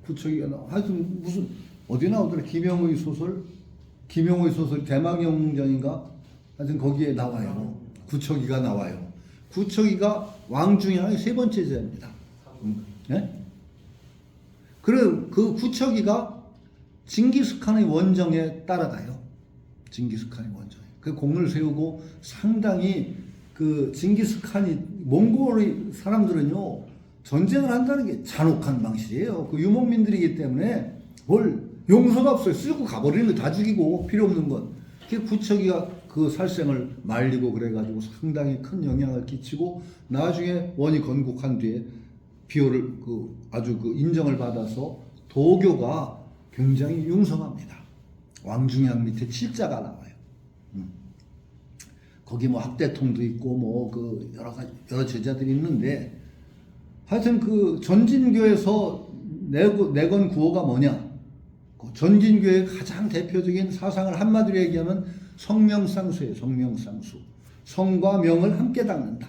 구척이가 나와. 하여튼 무슨 어디 나오더라. 김용의 소설 대망영전인가? 하여튼 거기에 나와요. 구척이가 나와요. 구척이가 왕중양의 세 번째 제자입니다. 네? 그 구척이가 징기스칸의 원정에 따라가요. 징기스칸의 원정에. 그 공을 세우고 상당히 그 징기스칸이 몽골의 사람들은요 전쟁을 한다는 게 잔혹한 방식이에요. 그 유목민들이기 때문에 뭘 용서가 없어요. 쓰고 가버리는 거 다 죽이고 필요 없는 것. 그 구척이가 그 살생을 말리고 그래가지고 상당히 큰 영향을 끼치고 나중에 원이 건국한 뒤에 비호를 아주 인정을 받아서 도교가 굉장히 융성합니다. 왕중양 밑에 7자가 나와요. 거기 뭐 학대통도 있고 여러 제자들이 있는데 하여튼 그 전진교에서 내건 구호가 뭐냐? 전진교의 가장 대표적인 사상을 한마디로 얘기하면 성명상수예요. 성명상수. 성과 명을 함께 닦는다.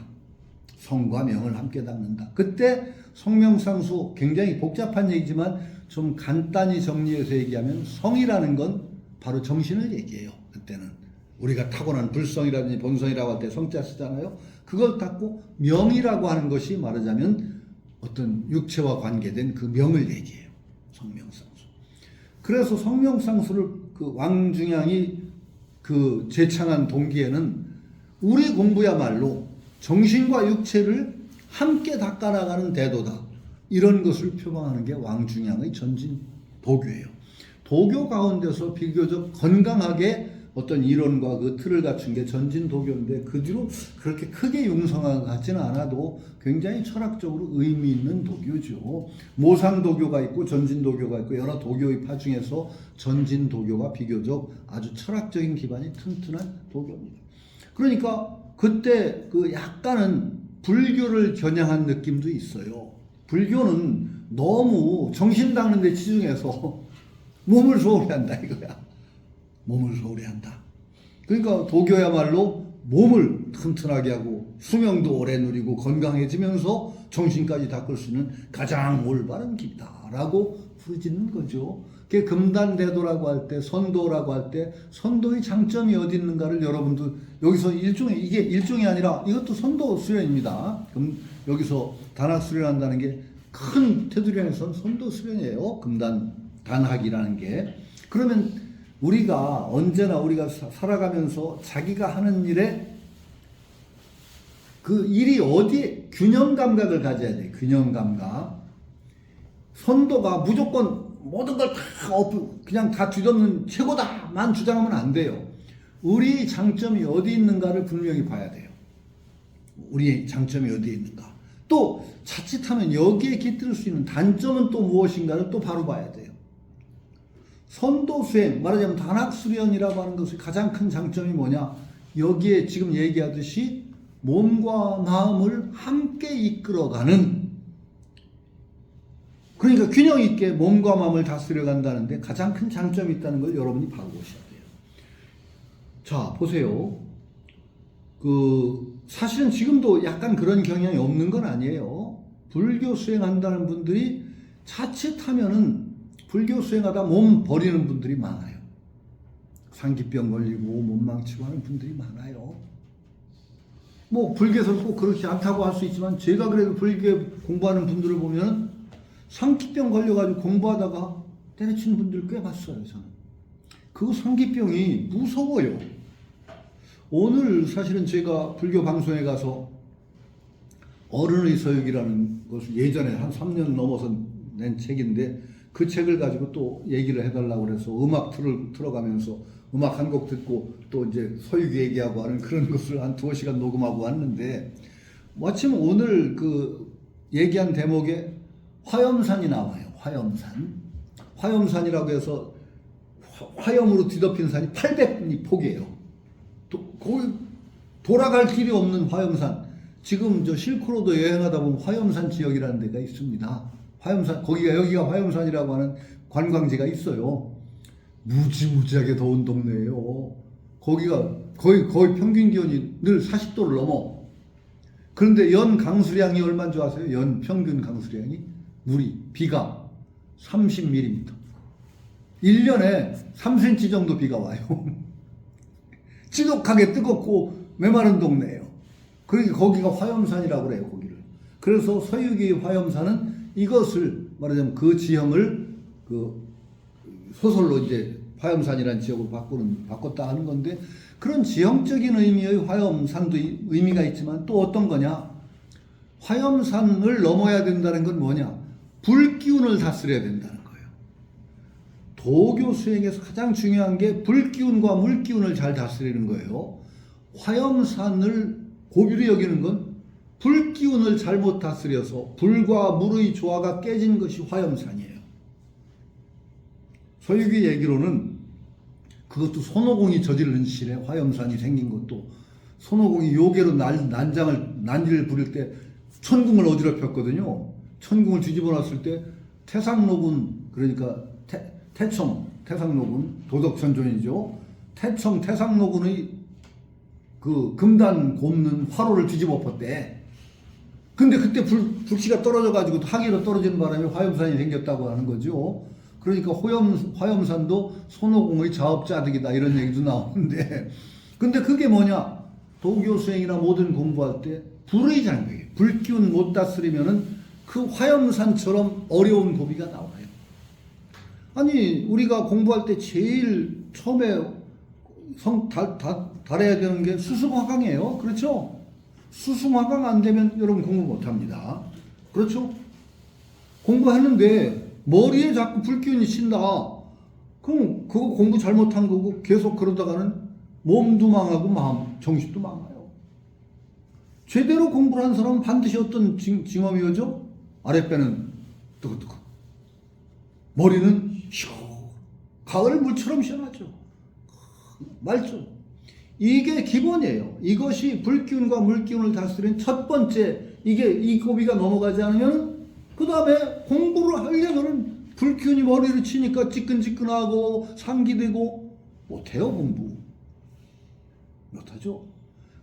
그때 성명상수 굉장히 복잡한 얘기지만 좀 간단히 정리해서 얘기하면 성이라는 건 바로 정신을 얘기해요. 그때는 우리가 타고난 불성이라든지 본성이라고 할 때 성자 쓰잖아요. 그걸 닦고 명이라고 하는 것이 말하자면 어떤 육체와 관계된 그 명을 얘기해요. 성명상수. 그래서 성명상수를 그 왕중양이 그 제창한 동기에는 우리 공부야말로 정신과 육체를 함께 닦아나가는 대도다. 이런 것을 표방하는 게 왕중양의 전진 도교예요. 도교 가운데서 비교적 건강하게 어떤 이론과 그 틀을 갖춘 게 전진 도교인데 그 뒤로 그렇게 크게 융성한 것 같지는 않아도 굉장히 철학적으로 의미 있는 도교죠. 모산 도교가 있고 전진 도교가 있고 여러 도교의 파 중에서 전진 도교가 비교적 아주 철학적인 기반이 튼튼한 도교입니다. 그러니까 그때 그 약간은 불교를 겨냥한 느낌도 있어요. 불교는 너무 정신 닦는 데 치중해서 몸을 소홀히 한다 이거야. 몸을 소홀히 한다. 그러니까 도교야말로 몸을 튼튼하게 하고 수명도 오래 누리고 건강해지면서 정신까지 닦을 수 있는 가장 올바른 길이다라고 부르짖는 거죠. 그게 금단대도라고 할 때, 선도라고 할 때 선도의 장점이 어디 있는가를 여러분도 여기서 이게 일종이 아니라 이것도 선도 수련입니다. 그럼 여기서 단학 수련한다는 게 큰 테두리 안에서는 선도 수련이에요. 금단 단학이라는 게. 그러면 우리가 언제나 우리가 살아가면서 자기가 하는 일에 그 일이 어디에 균형 감각을 가져야 돼. 균형 감각. 선도가 무조건 모든 걸 다 그냥 다 뒤덮는 최고다만 주장하면 안 돼요. 우리 장점이 어디 있는가를 분명히 봐야 돼요. 우리의 장점이 어디에 있는가. 또 자칫하면 여기에 깃들 수 있는 단점은 또 무엇인가를 또 바로 봐야 돼요. 선도 수행, 말하자면 단학 수련이라고 하는 것의 가장 큰 장점이 뭐냐? 여기에 지금 얘기하듯이 몸과 마음을 함께 이끌어가는, 그러니까 균형 있게 몸과 마음을 다스려 간다는데 가장 큰 장점이 있다는 걸 여러분이 바로 보셔야 돼요. 자, 보세요. 사실은 지금도 약간 그런 경향이 없는 건 아니에요. 불교 수행한다는 분들이 자칫하면은 불교 수행하다 몸 버리는 분들이 많아요. 상기병 걸리고 몸 망치고 하는 분들이 많아요. 뭐 불교에서는 꼭 그렇지 않다고 할 수 있지만 제가 그래도 불교 공부하는 분들을 보면 상기병 걸려가지고 공부하다가 때려치는 분들 꽤 봤어요. 저는 그 상기병이 무서워요. 오늘 사실은 제가 불교 방송에 가서 어른의 서육이라는 것을 예전에 한 3년 넘어서 낸 책인데 그 책을 가지고 또 얘기를 해달라고 그래서 음악 틀어가면서 음악 한 곡 듣고 또 이제 서육 얘기하고 하는 그런 것을 한 2시간 녹음하고 왔는데 마침 오늘 그 얘기한 대목에 화염산이 나와요. 화염산이라고 해서 화염으로 뒤덮인 산이 800이 폭이에요. 거기 돌아갈 길이 없는 화염산. 지금 저 실크로드 여행하다 보면 화염산 지역이라는 데가 있습니다. 화염산, 여기가 화염산이라고 하는 관광지가 있어요. 무지무지하게 더운 동네예요. 거기가 거의 평균 기온이 늘 40도를 넘어. 그런데 연 강수량이 얼마인 줄 아세요? 연 평균 강수량이? 비가 30mm. 1년에 3cm 정도 비가 와요. 지독하게 뜨겁고 메마른 동네예요. 그러니까 거기가 화염산이라고 그래요, 거기를. 그래서 서유기 화염산은 이것을 말하자면 그 지형을 그 소설로 이제 화염산이라는 지역으로 바꿨다 하는 건데 그런 지형적인 의미의 화염산도 의미가 있지만 또 어떤 거냐? 화염산을 넘어야 된다는 건 뭐냐? 불기운을 다스려야 된다는 거예요. 도교 수행에서 가장 중요한 게 불기운과 물기운을 잘 다스리는 거예요. 화염산을 고비로 여기는 건 불기운을 잘못 다스려서 불과 물의 조화가 깨진 것이 화염산이에요. 서유기 얘기로는 그것도 손오공이 저지른 실에 화염산이 생긴 것도 손오공이 요괴로 난지를 부릴 때 천궁을 어지럽혔거든요. 천궁을 뒤집어 놨을 때 태상노군, 그러니까 태상노군 도덕천존이죠. 태상노군의 그 금단 곱는 화로를 뒤집어 엎었대. 근데 그때 불씨가 떨어져가지고 항해로 떨어지는 바람에 화염산이 생겼다고 하는 거죠. 그러니까 화염산도 손오공의 자업자득이다 이런 얘기도 나오는데 근데 그게 뭐냐? 도교 수행이나 모든 공부할 때 불의 장벽이에요. 불기운 못 다스리면은 그 화염산처럼 어려운 고비가 나와요. 아니 우리가 공부할 때 제일 처음에 달해야 되는 게 수승화강이에요. 그렇죠? 수승화강 안 되면 여러분 공부 못 합니다. 그렇죠? 공부하는데 머리에 자꾸 불기운이 친다. 그럼 그거 공부 잘못한 거고 계속 그러다가는 몸도 망하고 마음, 정신도 망해요. 제대로 공부를 한 사람은 반드시 어떤 징험이 오죠? 아랫배는 뜨거뜨거. 머리는 가을 물처럼 시원하죠. 맑죠. 이게 기본이에요. 이것이 불기운과 물기운을 다스리는 첫 번째, 이 고비가 넘어가지 않으면 그 다음에 공부를 하려면 불기운이 머리를 치니까 찌끈찌끈하고 상기되고 못해요. 공부 못하죠.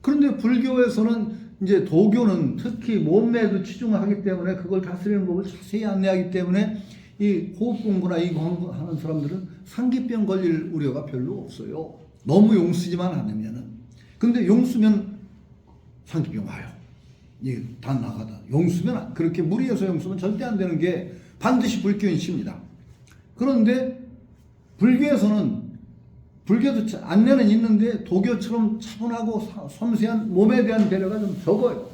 그런데 불교에서는 이제 도교는 특히 몸매도 치중을 하기 때문에 그걸 다스리는 법을 자세히 안내하기 때문에 이 호흡 공부나 이 공부하는 사람들은 상기병 걸릴 우려가 별로 없어요. 너무 용 쓰지만 않으면은. 근데 용 쓰면 상기병 와요. 이게 다 나가다. 용 쓰면 그렇게 무리해서 용 쓰면 절대 안 되는 게 반드시 불교인 시입니다. 그런데 불교에서는 불교도 안내는 있는데 도교처럼 차분하고 섬세한 몸에 대한 배려가 좀 적어요.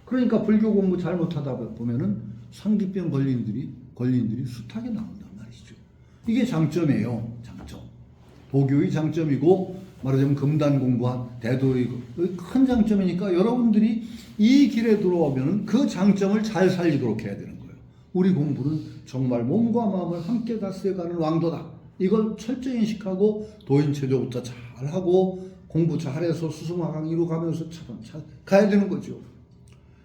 그러니까 불교 공부 잘못하다 보면은 상기병 걸린들이 숱하게 나온단 말이죠. 이게 장점이에요. 장점. 도교의 장점이고 말하자면 금단 공부한 대도의 큰 장점이니까 여러분들이 이 길에 들어오면 그 장점을 잘 살리도록 해야 되는 거예요. 우리 공부는 정말 몸과 마음을 함께 다스려가는 왕도다. 이걸 철저히 인식하고 도인체조부터 잘하고 공부 잘해서 수승화강 이루어가면서 차근차근 가야 되는 거죠.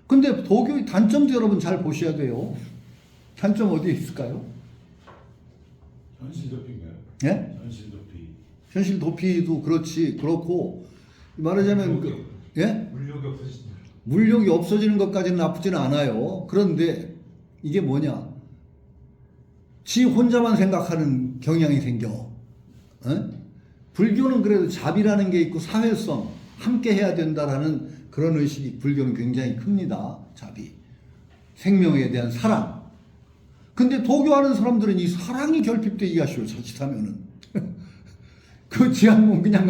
근데 도교의 단점도 여러분 잘 보셔야 돼요. 단점 어디에 있을까요? 현실 도피인가요? 예? 현실 도피. 현실 도피도 그렇고 말하자면 예? 물욕이 없어진다. 물욕이 없어지는 것까지는 나쁘지는 않아요. 그런데 이게 뭐냐? 지 혼자만 생각하는 경향이 생겨. 불교는 그래도 자비라는 게 있고 사회성, 함께 해야 된다라는 그런 의식이 불교는 굉장히 큽니다. 자비. 생명에 대한 사랑. 근데 도교하는 사람들은 이 사랑이 결핍되기 하시오. 자칫하면은. 그 지한몸 그냥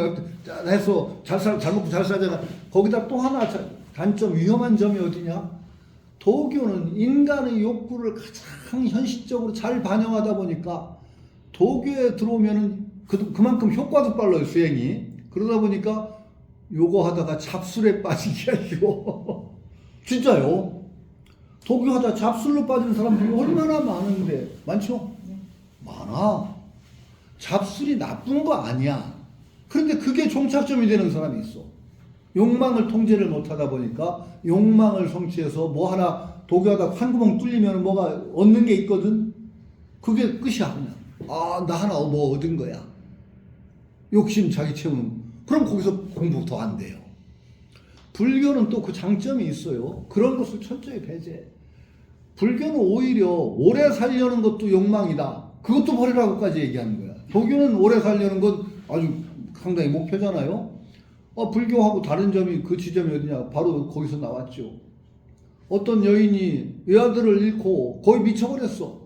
해서 잘 먹고 잘 살잖아. 거기다 또 하나 단점, 위험한 점이 어디냐? 도교는 인간의 욕구를 가장 현실적으로 잘 반영하다 보니까 도교에 들어오면은 그만큼 효과도 빨라요, 수행이. 그러다 보니까 요거 하다가 잡술에 빠지게 하시고. 진짜요. 도교하다 잡술로 빠진 사람들이 얼마나 많은데. 많죠? 많아. 잡술이 나쁜 거 아니야. 그런데 그게 종착점이 되는 사람이 있어. 욕망을 통제를 못하다 보니까 욕망을 성취해서 뭐 하나 도교하다 한 구멍 뚫리면 뭐가 얻는 게 있거든. 그게 끝이야. 그냥. 나 하나 뭐 얻은 거야. 욕심 자기 채우는. 그럼 거기서 공부 더 안 돼요. 불교는 또 그 장점이 있어요. 그런 것을 철저히 배제해. 불교는 오히려 오래 살려는 것도 욕망이다. 그것도 버리라고까지 얘기하는 거야. 도교는 오래 살려는 건 아주 상당히 목표잖아요. 불교하고 다른 점이 그 지점이 어디냐? 바로 거기서 나왔죠. 어떤 여인이 외아들을 잃고 거의 미쳐버렸어.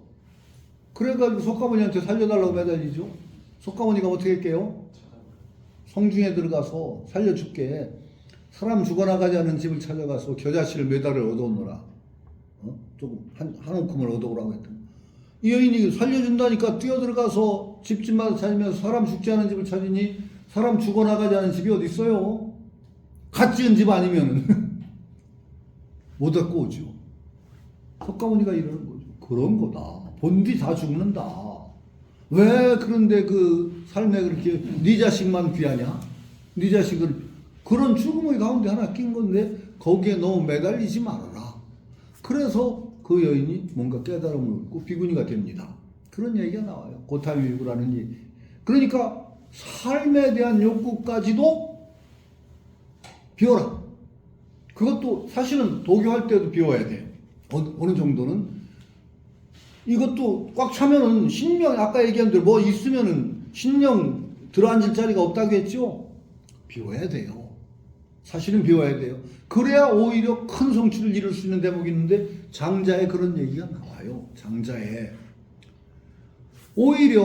그래가지고 석가모니한테 살려달라고 매달리죠. 석가모니가 어떻게 할게요? 성중에 들어가서 살려줄게. 사람 죽어나가지 않은 집을 찾아가서 겨자씨를 몇 알을 얻어오너라. 조금 한 움큼을 얻어오라고 했더니 이 여인이 살려준다니까 뛰어들어가서 집집마다 찾으면서 사람 죽지 않은 집을 찾으니 사람 죽어나가지 않은 집이 어디 있어요? 갓 지은 집 아니면은 못 얻고 오죠. 석가모니가 이러는 거죠. 그런 거다. 본디 다 죽는다. 왜 그런데 그 삶에 그렇게 네 자식만 귀하냐? 네 자식을 그런 죽음의 가운데 하나 낀 건데 거기에 너무 매달리지 말아라. 그래서 그 여인이 뭔가 깨달음을 얻고 비구니가 됩니다. 그런 얘기가 나와요. 고타위유라는 얘기. 그러니까 삶에 대한 욕구까지도 비워라. 그것도 사실은 도교할 때도 비워야 돼요. 어느 정도는. 이것도 꽉 차면은 신명, 아까 얘기한 대로 뭐 있으면은 신령 들어앉을 자리가 없다고 했죠. 비워야 돼요. 사실은 비워야 돼요. 그래야 오히려 큰 성취를 이룰 수 있는 대목이 있는데 장자에 그런 얘기가 나와요. 장자에 오히려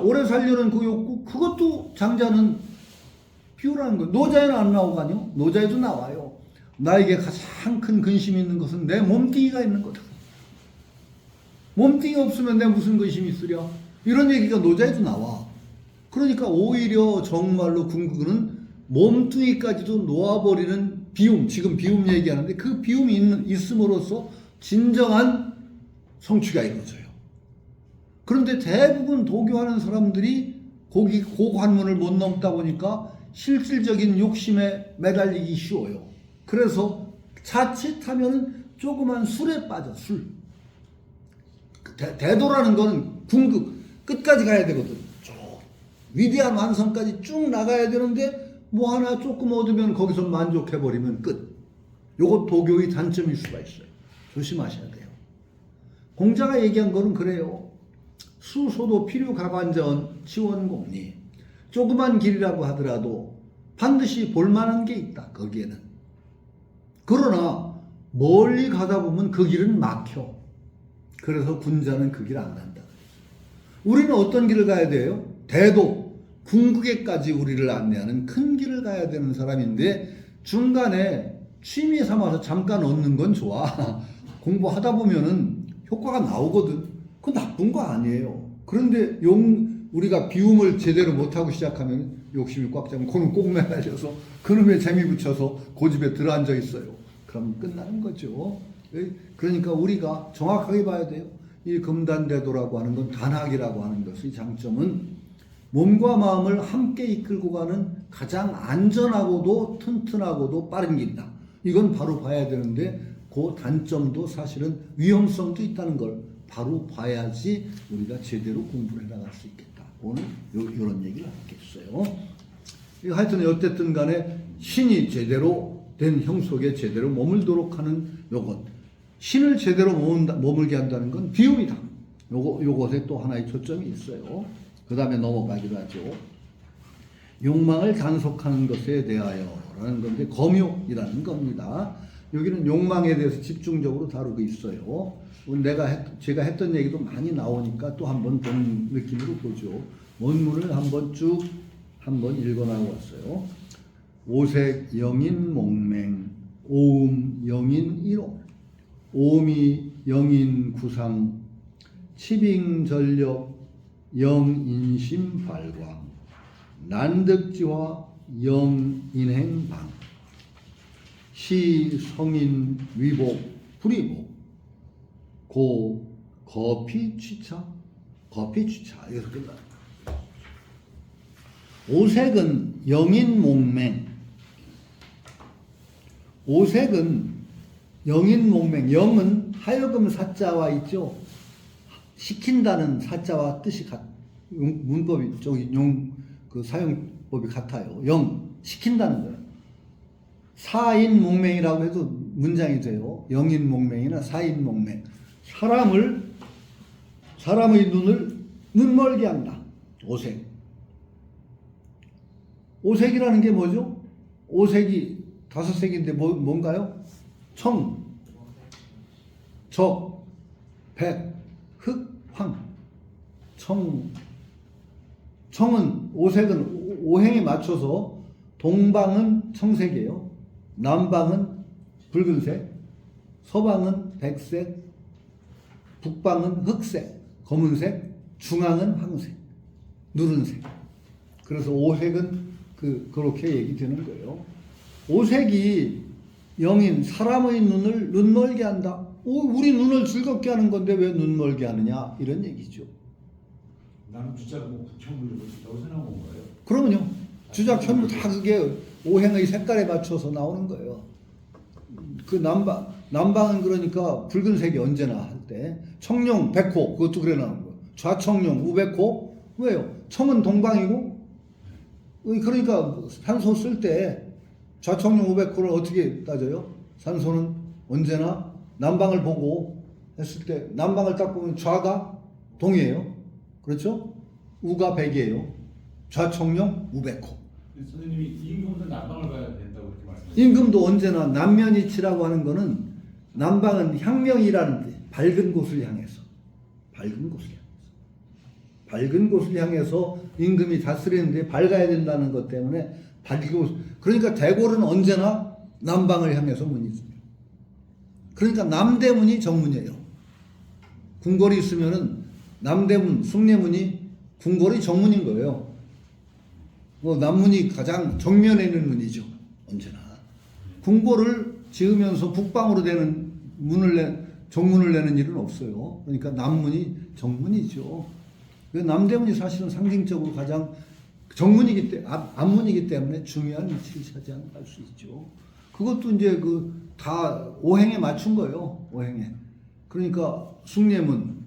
오래 살려는 그 욕구 그것도 장자는 비우라는 거예요. 노자에는 안 나오거든요. 노자에도 나와요. 나에게 가장 큰 근심이 있는 것은 내 몸뚱이가 있는 거다. 몸뚱이 없으면 내가 무슨 근심이 있으랴. 이런 얘기가 노자에도 나와. 그러니까 오히려 정말로 궁극은 몸뚱이까지도 놓아버리는 비움, 지금 비움 얘기하는데 그 비움이 있음으로써 진정한 성취가 이루어져요. 그런데 대부분 도교하는 사람들이 고관문을 못 넘다 보니까 실질적인 욕심에 매달리기 쉬워요. 그래서 자칫하면 조그만 술에 빠져, 술. 대도라는 거는 궁극, 끝까지 가야 되거든. 쭉 위대한 완성까지 쭉 나가야 되는데 뭐 하나 조금 얻으면 거기서 만족해버리면 끝. 요것 도교의 단점일 수가 있어요. 조심하셔야 돼요. 공자가 얘기한 거는 그래요. 수소도 필요가관전 치원공리. 조그만 길이라고 하더라도 반드시 볼만한 게 있다. 거기에는. 그러나 멀리 가다 보면 그 길은 막혀. 그래서 군자는 그 길 안 간다. 우리는 어떤 길을 가야 돼요? 대도, 궁극에까지 우리를 안내하는 큰 길을 가야 되는 사람인데 중간에 취미 삼아서 잠깐 얻는 건 좋아. 공부하다 보면은 효과가 나오거든. 그건 나쁜 거 아니에요. 그런데 우리가 비움을 제대로 못하고 시작하면 욕심이 꽉 차면 그는 꼭 매달려서 그놈에 재미 붙여서 고집에 들어앉아 있어요. 그럼 끝나는 거죠. 그러니까 우리가 정확하게 봐야 돼요. 이 금단대도라고 하는 건 단학이라고 하는 것의 장점은 몸과 마음을 함께 이끌고 가는 가장 안전하고도 튼튼하고도 빠른 길이다. 이건 바로 봐야 되는데 그 단점도 사실은 위험성도 있다는 걸 바로 봐야지 우리가 제대로 공부를 해나갈 수 있겠다. 오늘 이런 얘기를 하겠어요. 하여튼 어쨌든 간에 신이 제대로 된 형 속에 제대로 머물도록 하는 요것. 신을 제대로 머물게 한다는 건 비움이다. 요것에 또 하나의 초점이 있어요. 그 다음에 넘어가기로 하죠. 욕망을 단속하는 것에 대하여라는 건데 검욕이라는 겁니다. 여기는 욕망에 대해서 집중적으로 다루고 있어요. 제가 했던 얘기도 많이 나오니까 또 한번 보는 느낌으로 보죠. 원문을 한번 읽어 나왔어요. 오색 영인 몽맹, 오음 영인 일호, 오미 영인 구상, 치빙전력 영인심 발광, 난득지화 영인행방, 시성인 위복 불이복, 고 거피취차 이래서 끝나. 오색은 영인몽맹. 오색은 영인몽맹. 영은 하여금 사자와 있죠. 시킨다는 사자와 뜻이 문법이 그 사용법이 같아요. 영 시킨다는 거예요. 사인몽맹이라고 해도 문장이 돼요. 영인몽맹이나 사인몽맹. 사람의 눈을 눈멀게 한다. 오색. 오색이라는 게 뭐죠? 오색이 5색인데 뭔가요? 청, 적, 백, 흑, 황. 청은 오색은 오행에 맞춰서 동방은 청색이에요. 남방은 붉은색, 서방은 백색, 북방은 흑색, 검은색, 중앙은 황색, 누른색. 그래서 오색은 그렇게 얘기되는 거예요. 오색이 영인, 사람의 눈을 눈멀게 한다. 우리 눈을 즐겁게 하는 건데 왜 눈멀게 하느냐 이런 얘기죠. 나는 주작 북청물로 여기서 나온 건가요? 그러면요. 주작 현무 다 그게 오행의 색깔에 맞춰서 나오는 거예요. 그 남방은 그러니까 붉은색이 언제나 할 때 청룡, 백호 그것도 그래 나오는 거예요. 좌청룡, 우백호 왜요? 청은 동방이고 그러니까 산소 쓸 때 좌청룡, 우백호를 어떻게 따져요? 산소는 언제나 남방을 보고 했을 때 남방을 딱 보면 좌가 동이에요. 그렇죠? 우가 백이에요. 좌청룡, 우백호. 선생님이 임금도 난방을 봐야 된다고 그렇게 말씀하셨어요. 임금도 언제나 남면이치라고 하는 거는 남방은 향명이라는 게 밝은 곳을 향해서 밝은 곳을 향해서 임금이 다스리는데 밝아야 된다는 것 때문에 밝은 곳. 그러니까 대궐은 언제나 남방을 향해서 문이 있습니다. 그러니까 남대문이 정문이에요. 궁궐이 있으면은 남대문, 숭례문이 궁궐이 정문인 거예요. 남문이 가장 정면에 있는 문이죠. 언제나. 궁궐을 지으면서 북방으로 되는 정문을 내는 일은 없어요. 그러니까 남문이 정문이죠. 남대문이 사실은 상징적으로 가장 정문이기 때문에, 앞문이기 때문에 중요한 위치를 차지할 수 있죠. 그것도 이제 다 오행에 맞춘 거예요. 오행에. 그러니까 숭례문.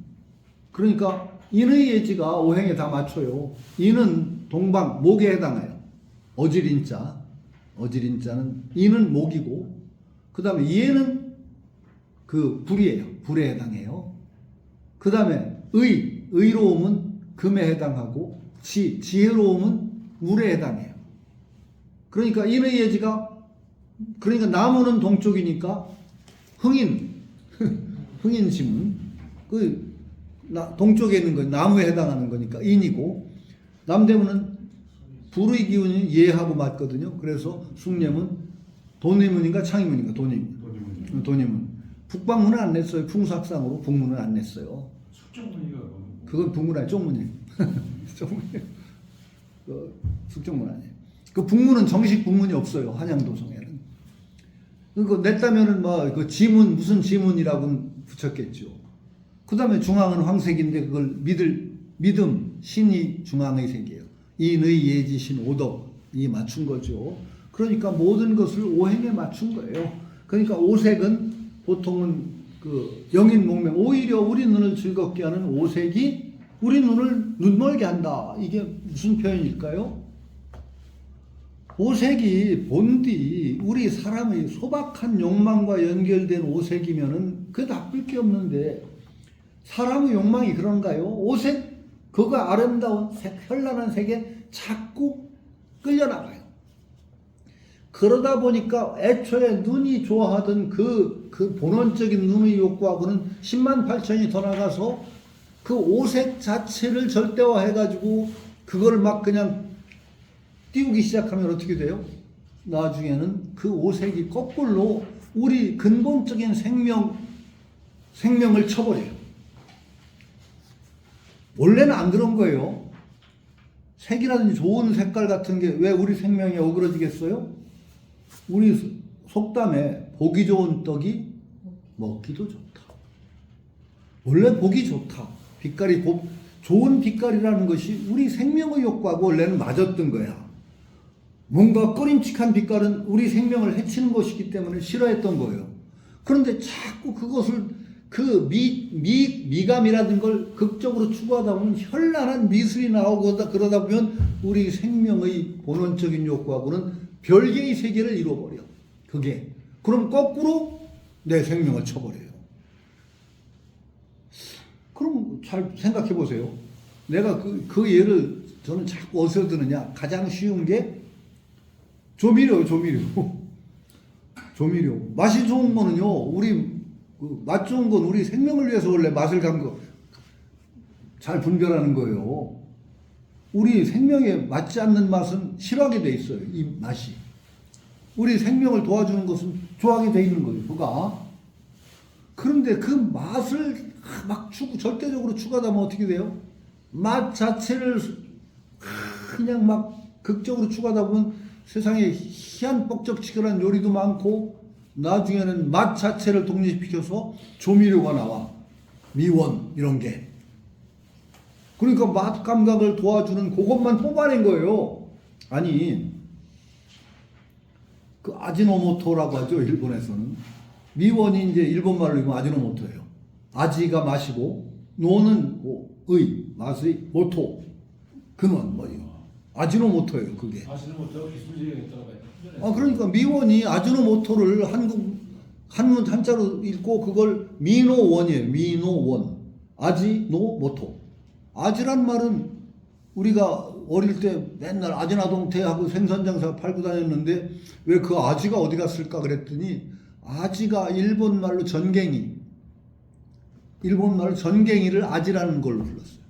그러니까 인의 예지가 오행에 다 맞춰요. 인은 동방, 목에 해당해요. 어지린자는 인은 목이고, 그 다음에 예는 불이에요. 불에 해당해요. 그 다음에 의로움은 금에 해당하고, 지혜로움은 물에 해당해요. 그러니까 인의 예지가, 그러니까 나무는 동쪽이니까 흥인지문, 동쪽에 있는 거 나무에 해당하는 거니까 인이고, 남대문은 불의 기운이 예하고 맞거든요. 그래서 숭례문 돈의문인가 창의문인가 돈의문. 북방문은 안 냈어요. 풍수학상으로 북문은 안 냈어요. 숙정문이가 그건 북문 아니에요. 쪽문이에요. 숙정문 아니에요. 그 북문은 정식 북문이 없어요. 한양도성에는. 그거 냈다면은 그 지문 무슨 지문이라고 붙였겠죠. 그 다음에 중앙은 황색인데 그걸 믿음 신이 중앙의 색이에요. 인의 예지 신 오덕이 맞춘 거죠. 그러니까 모든 것을 오행에 맞춘 거예요. 그러니까 오색은 보통은 영인목명, 오히려 우리 눈을 즐겁게 하는 오색이 우리 눈을 눈멀게 한다. 이게 무슨 표현일까요? 오색이 본디 우리 사람의 소박한 욕망과 연결된 오색이면은 그 나쁠 게 없는데 사람의 욕망이 그런가요? 오색 그거 아름다운 색, 현란한 색에 자꾸 끌려나가요. 그러다 보니까 애초에 눈이 좋아하던 그 본원적인 눈의 욕구하고는 10만 8천이 더 나가서 그 오색 자체를 절대화해가지고 그걸 막 그냥 띄우기 시작하면 어떻게 돼요? 나중에는 그 오색이 거꾸로 우리 근본적인 생명을 쳐버려요. 원래는 안 그런 거예요. 색이라든지 좋은 색깔 같은 게 왜 우리 생명에 어그러지겠어요? 우리 속담에 보기 좋은 떡이 먹기도 좋다. 원래 보기 좋다. 빛깔이 좋은 빛깔이라는 것이 우리 생명의 욕구하고 원래는 맞았던 거야. 뭔가 꺼림칙한 빛깔은 우리 생명을 해치는 것이기 때문에 싫어했던 거예요. 그런데 자꾸 그것을 미감이라든 걸 극적으로 추구하다 보면 현란한 미술이 나오고 그러다 보면 우리 생명의 본원적인 욕구하고는 별개의 세계를 이루어버려. 그게. 그럼 거꾸로 내 생명을 쳐버려요. 그럼 잘 생각해 보세요. 내가 그 예를 저는 자꾸 어디서 드느냐. 가장 쉬운 게 조미료. 맛이 좋은 거는요, 맛 좋은 건 우리 생명을 위해서 원래 맛을 잘 분별하는 거예요. 우리 생명에 맞지 않는 맛은 싫어하게 돼 있어요. 이 맛이. 우리 생명을 도와주는 것은 좋아하게 돼 있는 거예요. 그가. 그런데 그 맛을 막 절대적으로 추구하다 보면 어떻게 돼요? 맛 자체를 그냥 막 극적으로 추구하다 보면 세상에 희한 뻑적지근한 요리도 많고 나중에는 맛 자체를 독립시켜서 조미료가 나와. 미원 이런 게. 그러니까 맛 감각을 도와주는 그것만 뽑아낸 거예요. 아니 그 아지노모토라고 하죠. 일본에서는. 미원이 이제 일본말로 읽으면 아지노모토예요. 아지가 맛이고 노는 맛의 모토 근원 이거. 아지노모토예요. 그게. 아지노모토가 기술적인 있다고 봐요. 그러니까 미원이 아지노모토를 한문 한자로 읽고 그걸 미노원이에요. 미노원. 아지노모토. 아지란 말은 우리가 어릴 때 맨날 아지나동태하고 생선장사 팔고 다녔는데 왜 그 아지가 어디 갔을까 그랬더니 아지가 일본 말로 전갱이를 아지라는 걸로 불렀어요.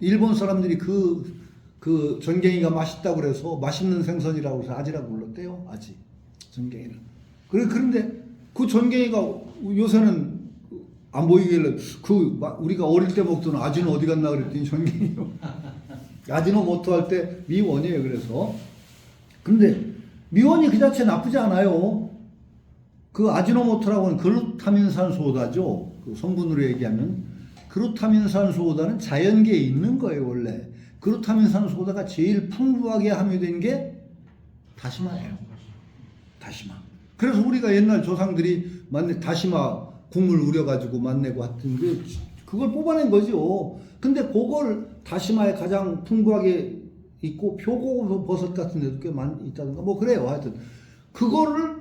일본 사람들이 그 전갱이가 맛있다고 그래서 맛있는 생선이라고 해서 아지라고 불렀대요. 아지. 전갱이를. 그런데 그 전갱이가 요새는 안 보이길래 우리가 어릴 때 먹던 아지는 어디 갔나 그랬더니 전갱이요. 아지노모토 할 때 미원이에요. 그래서 근데 미원이 그 자체 나쁘지 않아요. 그 아지노모토라고 하는 글루타민산 소다죠. 그 성분으로 얘기하면 글루타민산 소다는 자연계에 있는 거예요. 원래 글루타민산 소다가 제일 풍부하게 함유된 게 다시마예요. 다시마. 그래서 우리가 옛날 조상들이 다시마 국물 우려가지고 맛내고 했던 게 그걸 뽑아낸 거죠. 근데 그걸 다시마에 가장 풍부하게 있고 표고버섯 같은 데도 꽤 많이 있다든가 뭐 그래요. 하여튼 그걸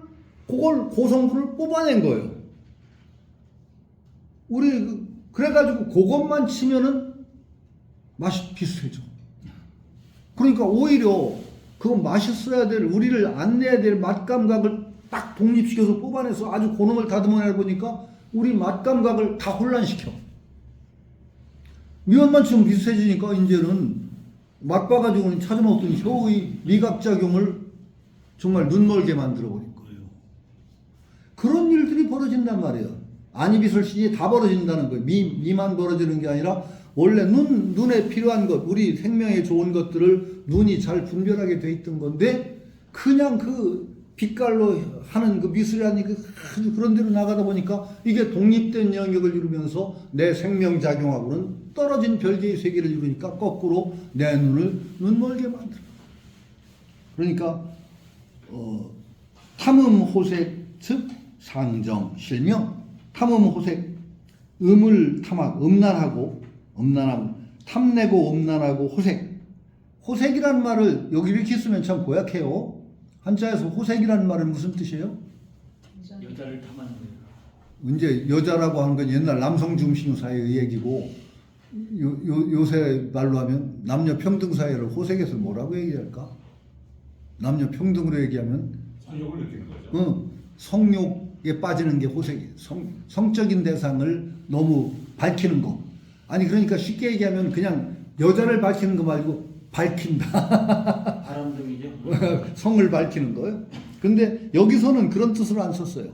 고성분을 뽑아낸 거예요. 우리 그래가지고 그것만 치면은 맛이 비슷해져. 그러니까 오히려 그거 맛있어야 될 우리를 안내야 될 맛감각을 딱 독립시켜서 뽑아내서 아주 고놈을 다듬어내 보니까 우리 맛감각을 다 혼란시켜. 미원만 치면 비슷해지니까 이제는 맛봐가지고는 찾아먹던 혀의 미각작용을 정말 눈멀게 만들어버린 거예요. 그런 일들이 벌어진단 말이에요. 안이비설신이 다 벌어진다는 거예요. 미만 벌어지는 게 아니라 원래 눈에 필요한 것, 우리 생명에 좋은 것들을 눈이 잘 분별하게 돼 있던 건데 그냥 그 빛깔로 하는 그 미술이라는 그 아주 그런 데로 나가다 보니까 이게 독립된 영역을 이루면서 내 생명작용하고는 떨어진 별개의 세계를 이루니까 거꾸로 내 눈을 눈멀게 만들어. 그러니까 탐음호색 즉 상정 실명 탐음호색 음을 탐하고 음란하고 탐내고 음란하고 호색이라는 말을 여기 이렇게 쓰면 참 고약해요. 한자에서 호색이라는 말은 무슨 뜻이에요? 여자를 탐하는 거예요. 이제 여자라고 하는 건 옛날 남성 중심 사회의 얘기고 요새 말로 하면 남녀 평등 사회를 호색에서 뭐라고 얘기할까? 남녀 평등으로 얘기하면 성욕을 느끼는 거죠. 성욕에 빠지는 게 호색이에요. 성적인 대상을 너무 밝히는 거. 아니 그러니까 쉽게 얘기하면 그냥 여자를 밝히는 거 말고 밝힌다. 바람둥이죠. 성을 밝히는 거예요. 근데 여기서는 그런 뜻으로 안 썼어요.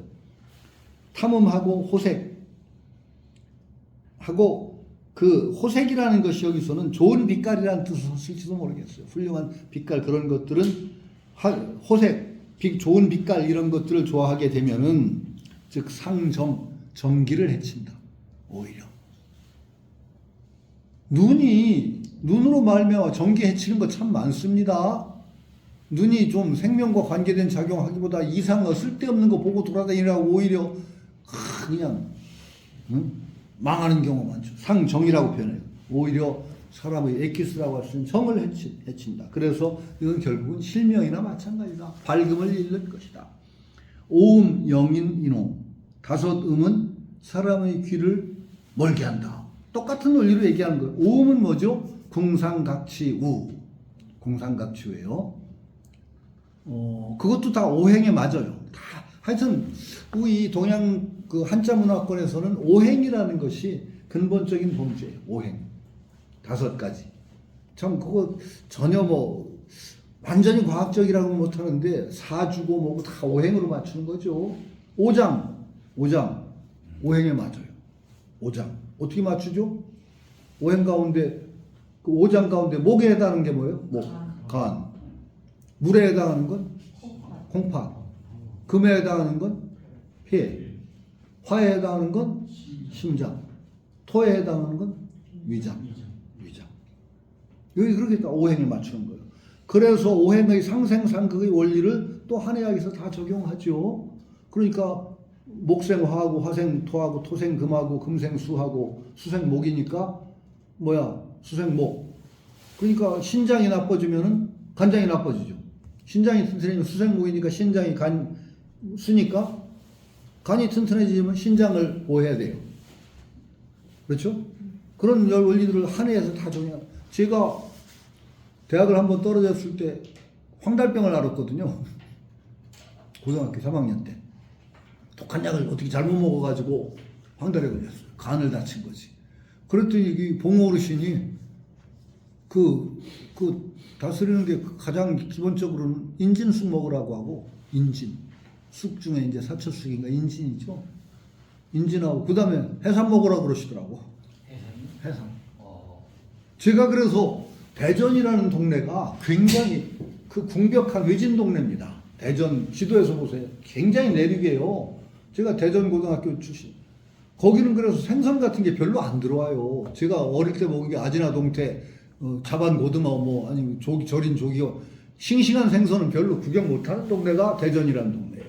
탐음하고 호색하고 그 호색이라는 것이 여기서는 좋은 빛깔이라는 뜻을 쓸지도 모르겠어요. 훌륭한 빛깔 그런 것들은 호색, 좋은 빛깔 이런 것들을 좋아하게 되면은 즉 정기를 해친다. 오히려 눈으로 말미암아 정기 해치는 거 참 많습니다. 눈이 좀 생명과 관계된 작용하기보다 이상한 쓸데없는 거 보고 돌아다니라고 오히려 그냥 망하는 경우가 많죠. 상정이라고 표현해요. 오히려 사람의 엑기스라고 할 수 있는 정을 해친다. 그래서 이건 결국은 실명이나 마찬가지다. 밝음을 잃는 것이다. 오음, 영인, 인호. 다섯 음은 사람의 귀를 멀게 한다. 똑같은 논리로 얘기하는 거예요. 오음은 뭐죠? 궁상각취우. 궁상각취우예요. 그것도 다 오행에 맞아요. 다 하여튼 우리 동양 그 한자 문화권에서는 오행이라는 것이 근본적인 범죄예요. 오행. 5가지. 참 그거 전혀 뭐 완전히 과학적이라고는 못하는데 사주고 뭐고 다 오행으로 맞추는 거죠. 오장 오행에 맞아요. 오장 어떻게 맞추죠? 오행 가운데 그 오장 가운데 목에 해당하는 게 뭐예요? 목, 간. 물에 해당하는 건 콩팥. 금에 해당하는 건 폐. 화에 해당하는 건 심장. 토에 해당하는 건 위장. 여기 그렇게 다 오행에 맞추는 거예요. 그래서 오행의 상생상극의 원리를 또 한의학에서 다 적용하죠. 그러니까 목생화하고 화생토하고 토생금하고 금생수하고 수생목이니까 수생목. 그러니까 신장이 나빠지면은 간장이 나빠지죠. 신장이 튼튼해지면 수생목이니까 신장이 수니까 간이 튼튼해지면 신장을 보호해야 돼요. 그렇죠? 그런 원리들을 한의에서 다 적용해요. 제가 대학을 한번 떨어졌을 때 황달병을 앓았거든요. 고등학교 3학년 때. 독한 약을 어떻게 잘못 먹어가지고 황달에 걸렸어요. 간을 다친 거지. 그랬더니 이 봉 어르신이 그 다스리는 게 가장 기본적으로는 인진쑥 먹으라고 하고, 인진. 쑥 중에 이제 사철쑥인가 인진이죠. 인진하고 그 다음에 해삼 먹으라고 그러시더라고. 해산이? 해삼. 제가 그래서 대전이라는 동네가 굉장히 그 궁벽한 외진 동네입니다. 대전 지도에서 보세요. 굉장히 내륙이에요. 제가 대전 고등학교 출신. 거기는 그래서 생선 같은 게 별로 안 들어와요. 제가 어릴 때 먹은 게 아지나 동태, 자반 고등어 뭐 아니면 조기 절인 조기어, 싱싱한 생선은 별로 구경 못하는 동네가 대전이라는 동네예요.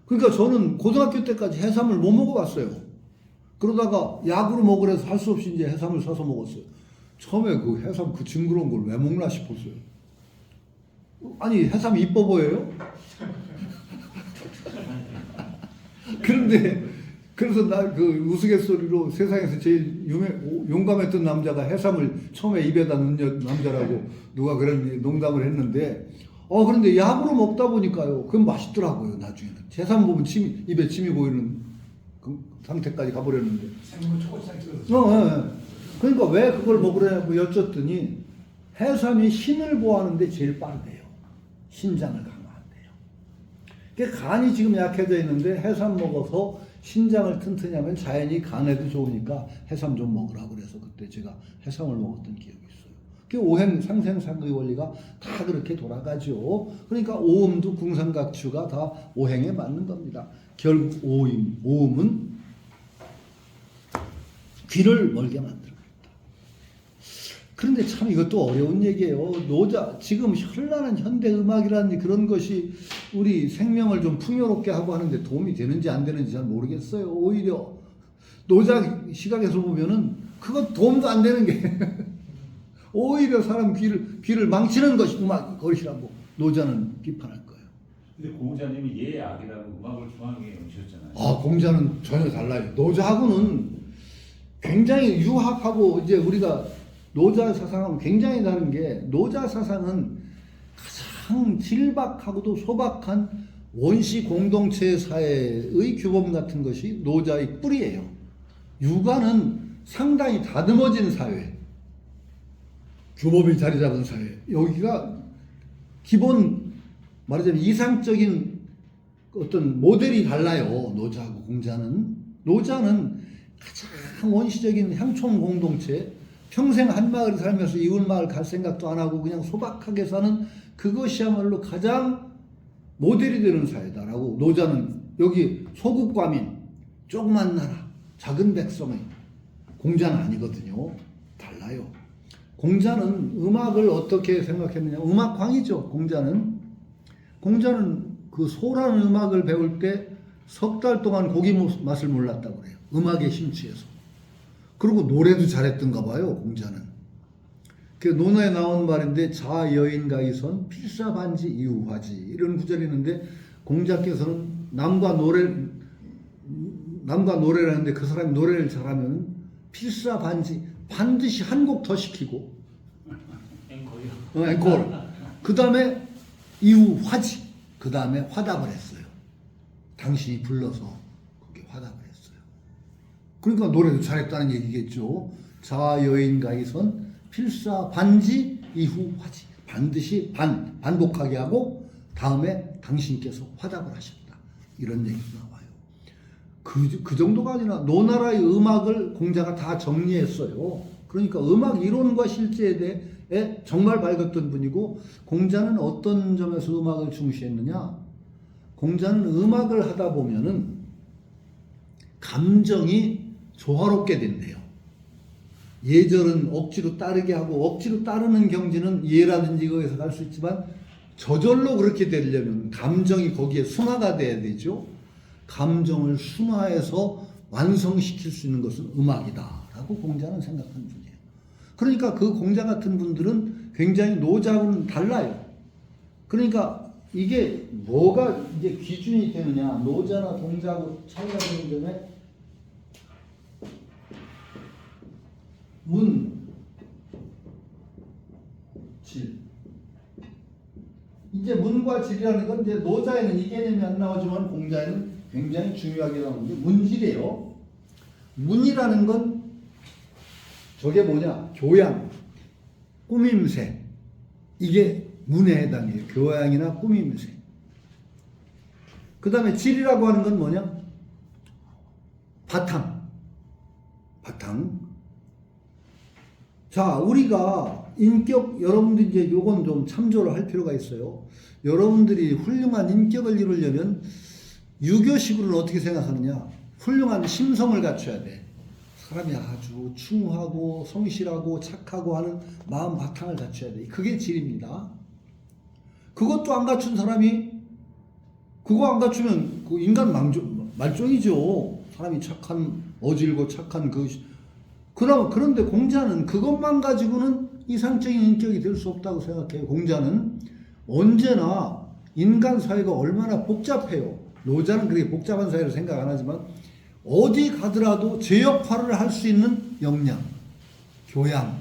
그러니까 저는 고등학교 때까지 해삼을 못 먹어봤어요. 그러다가 약으로 먹으래서 할 수 없이 이제 해삼을 사서 먹었어요. 처음에 그 해삼 그 징그러운 걸 왜 먹나 싶었어요. 아니 해삼이 이뻐 보여요? 그런데 그래서 나 그 우스갯소리로 세상에서 제일 용감했던 남자가 해삼을 처음에 입에다 넣는 남자라고 누가 그런 농담을 했는데, 그런데 약으로 먹다 보니까요, 그건 맛있더라고요. 나중에는 해삼 보면 입에 침이 보이는 그 상태까지 가버렸는데. 생물 초고추장 찍어서. 그러니까 왜 그걸 먹으려고 여쭸더니 해삼이 신을 보호하는데 제일 빠르대요. 신장을 강화한대요. 그러니까 간이 지금 약해져 있는데 해삼 먹어서 신장을 튼튼히 하면 자연히 간에도 좋으니까 해삼 좀 먹으라고 그래서 그때 제가 해삼을 먹었던 기억이 있어요. 그 오행 상생상의 원리가 다 그렇게 돌아가죠. 그러니까 오음도 궁상각추가 다 오행에 맞는 겁니다. 결국 오음은 귀를 멀게 만듭니다. 그런데 참 이것도 어려운 얘기예요. 지금 현란한 현대 음악이라는 그런 것이 우리 생명을 좀 풍요롭게 하고 하는데 도움이 되는지 안 되는지 잘 모르겠어요. 오히려 노자 시각에서 보면은 그거 도움도 안 되는 게 오히려 사람 귀를 망치는 것이 것이라고 노자는 비판할 거예요. 근데 공자님이 예악이라고 음악을 중앙에 얹으셨잖아요. 공자는 전혀 달라요. 노자하고는 굉장히 유학하고 이제 우리가 노자 사상하고 굉장히 다른 게, 노자 사상은 가장 질박하고도 소박한 원시 공동체 사회의 규범 같은 것이 노자의 뿌리예요. 유가는 상당히 다듬어진 사회, 규범이 자리 잡은 사회. 여기가 기본 말하자면 이상적인 어떤 모델이 달라요. 노자하고 공자는. 노자는 가장 원시적인 향촌 공동체, 평생 한 마을 살면서 이웃 마을 갈 생각도 안 하고 그냥 소박하게 사는 그것이야말로 가장 모델이 되는 사회다라고. 노자는 여기 소국과민, 조그만 나라, 작은 백성의. 공자는 아니거든요. 달라요. 공자는 음악을 어떻게 생각했느냐. 음악광이죠. 공자는 그 소라는 음악을 배울 때 석 달 동안 고기 맛을 몰랐다고 그래요. 음악에 심취해서. 그리고 노래도 잘했던가 봐요. 공자는. 그 논어에 나온 말인데, 자여인가이선 필사반지 이우화지, 이런 구절이 있는데, 공자께서는 남과 노래라는데 그 사람이 노래를 잘하면 필사반지, 반드시 한 곡 더 시키고, 앵콜이요. 앵콜. 그 다음에 이우화지, 그 다음에 화답을 했어요. 당신이 불러서 그게 화답을 했어요. 그러니까 노래도 잘했다는 얘기겠죠. 자여인가이선 필사 반지 이후 화지, 반드시 반복하게 하고 다음에 당신께서 화답을 하셨다, 이런 얘기가 나와요. 그 정도가 아니라 노나라의 음악을 공자가 다 정리했어요. 그러니까 음악 이론과 실제에 대해 정말 밝았던 분이고, 공자는 어떤 점에서 음악을 중시했느냐. 공자는 음악을 하다 보면은 감정이 조화롭게 된대요. 예절은 억지로 따르게 하고, 억지로 따르는 경지는 예라든지 이거에서 갈 수 있지만, 저절로 그렇게 되려면 감정이 거기에 순화가 돼야 되죠. 감정을 순화해서 완성시킬 수 있는 것은 음악이다라고 공자는 생각하는 분이에요. 그러니까 그 공자 같은 분들은 굉장히 노자하고는 달라요. 그러니까 이게 뭐가 이제 기준이 되느냐, 노자나 공자하고 차이가 되는 점에 문, 질. 이제 문과 질이라는 건 이제 노자에는 이 개념이 안 나오지만 공자에는 굉장히 중요하게 나오는 게 문질이에요. 문이라는 건 저게 뭐냐? 교양, 꾸밈새. 이게 문에 해당해요. 교양이나 꾸밈새. 그 다음에 질이라고 하는 건 뭐냐? 바탕. 자, 우리가 인격, 여러분들이 이제 요건 좀 참조를 할 필요가 있어요. 여러분들이 훌륭한 인격을 이루려면 유교식으로는 어떻게 생각하느냐? 훌륭한 심성을 갖춰야 돼. 사람이 아주 충하고 성실하고 착하고 하는 마음 바탕을 갖춰야 돼. 그게 질입니다. 그것도 안 갖춘 사람이, 그거 안 갖추면 그 인간 말종이죠. 사람이 착한, 어질고 착한 그런데 공자는 그것만 가지고는 이상적인 인격이 될 수 없다고 생각해요. 공자는 언제나 인간 사회가 얼마나 복잡해요. 노자는 그렇게 복잡한 사회를 생각 안 하지만 어디 가더라도 제 역할을 할 수 있는 역량, 교양,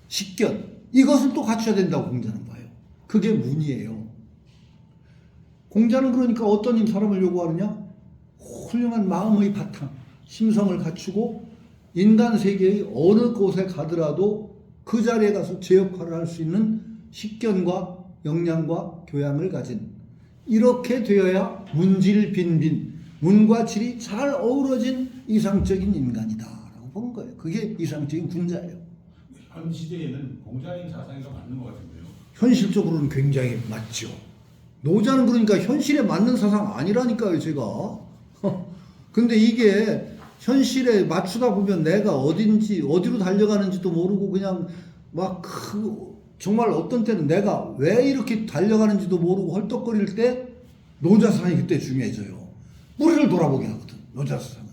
식견, 이것을 또 갖춰야 된다고 공자는 봐요. 그게 문이에요. 공자는 그러니까 어떤 사람을 요구하느냐? 훌륭한 마음의 바탕, 심성을 갖추고 인간 세계의 어느 곳에 가더라도 그 자리에 가서 제 역할을 할 수 있는 식견과 역량과 교양을 가진, 이렇게 되어야 문질 빈빈, 문과 질이 잘 어우러진 이상적인 인간이다 라고 본 거예요. 그게 이상적인 군자예요. 현 시대에는 공자의 자상이가 맞는 것 같은데요. 현실적으로는 굉장히 맞죠. 노자는 그러니까 현실에 맞는 사상 아니라니까요, 제가. 근데 이게 현실에 맞추다 보면 내가 어디로 달려가는지도 모르고 그냥 정말 어떤 때는 내가 왜 이렇게 달려가는지도 모르고 헐떡거릴 때 노자사상이 그때 중요해져요. 뿌리를 돌아보게 하거든, 노자사상은.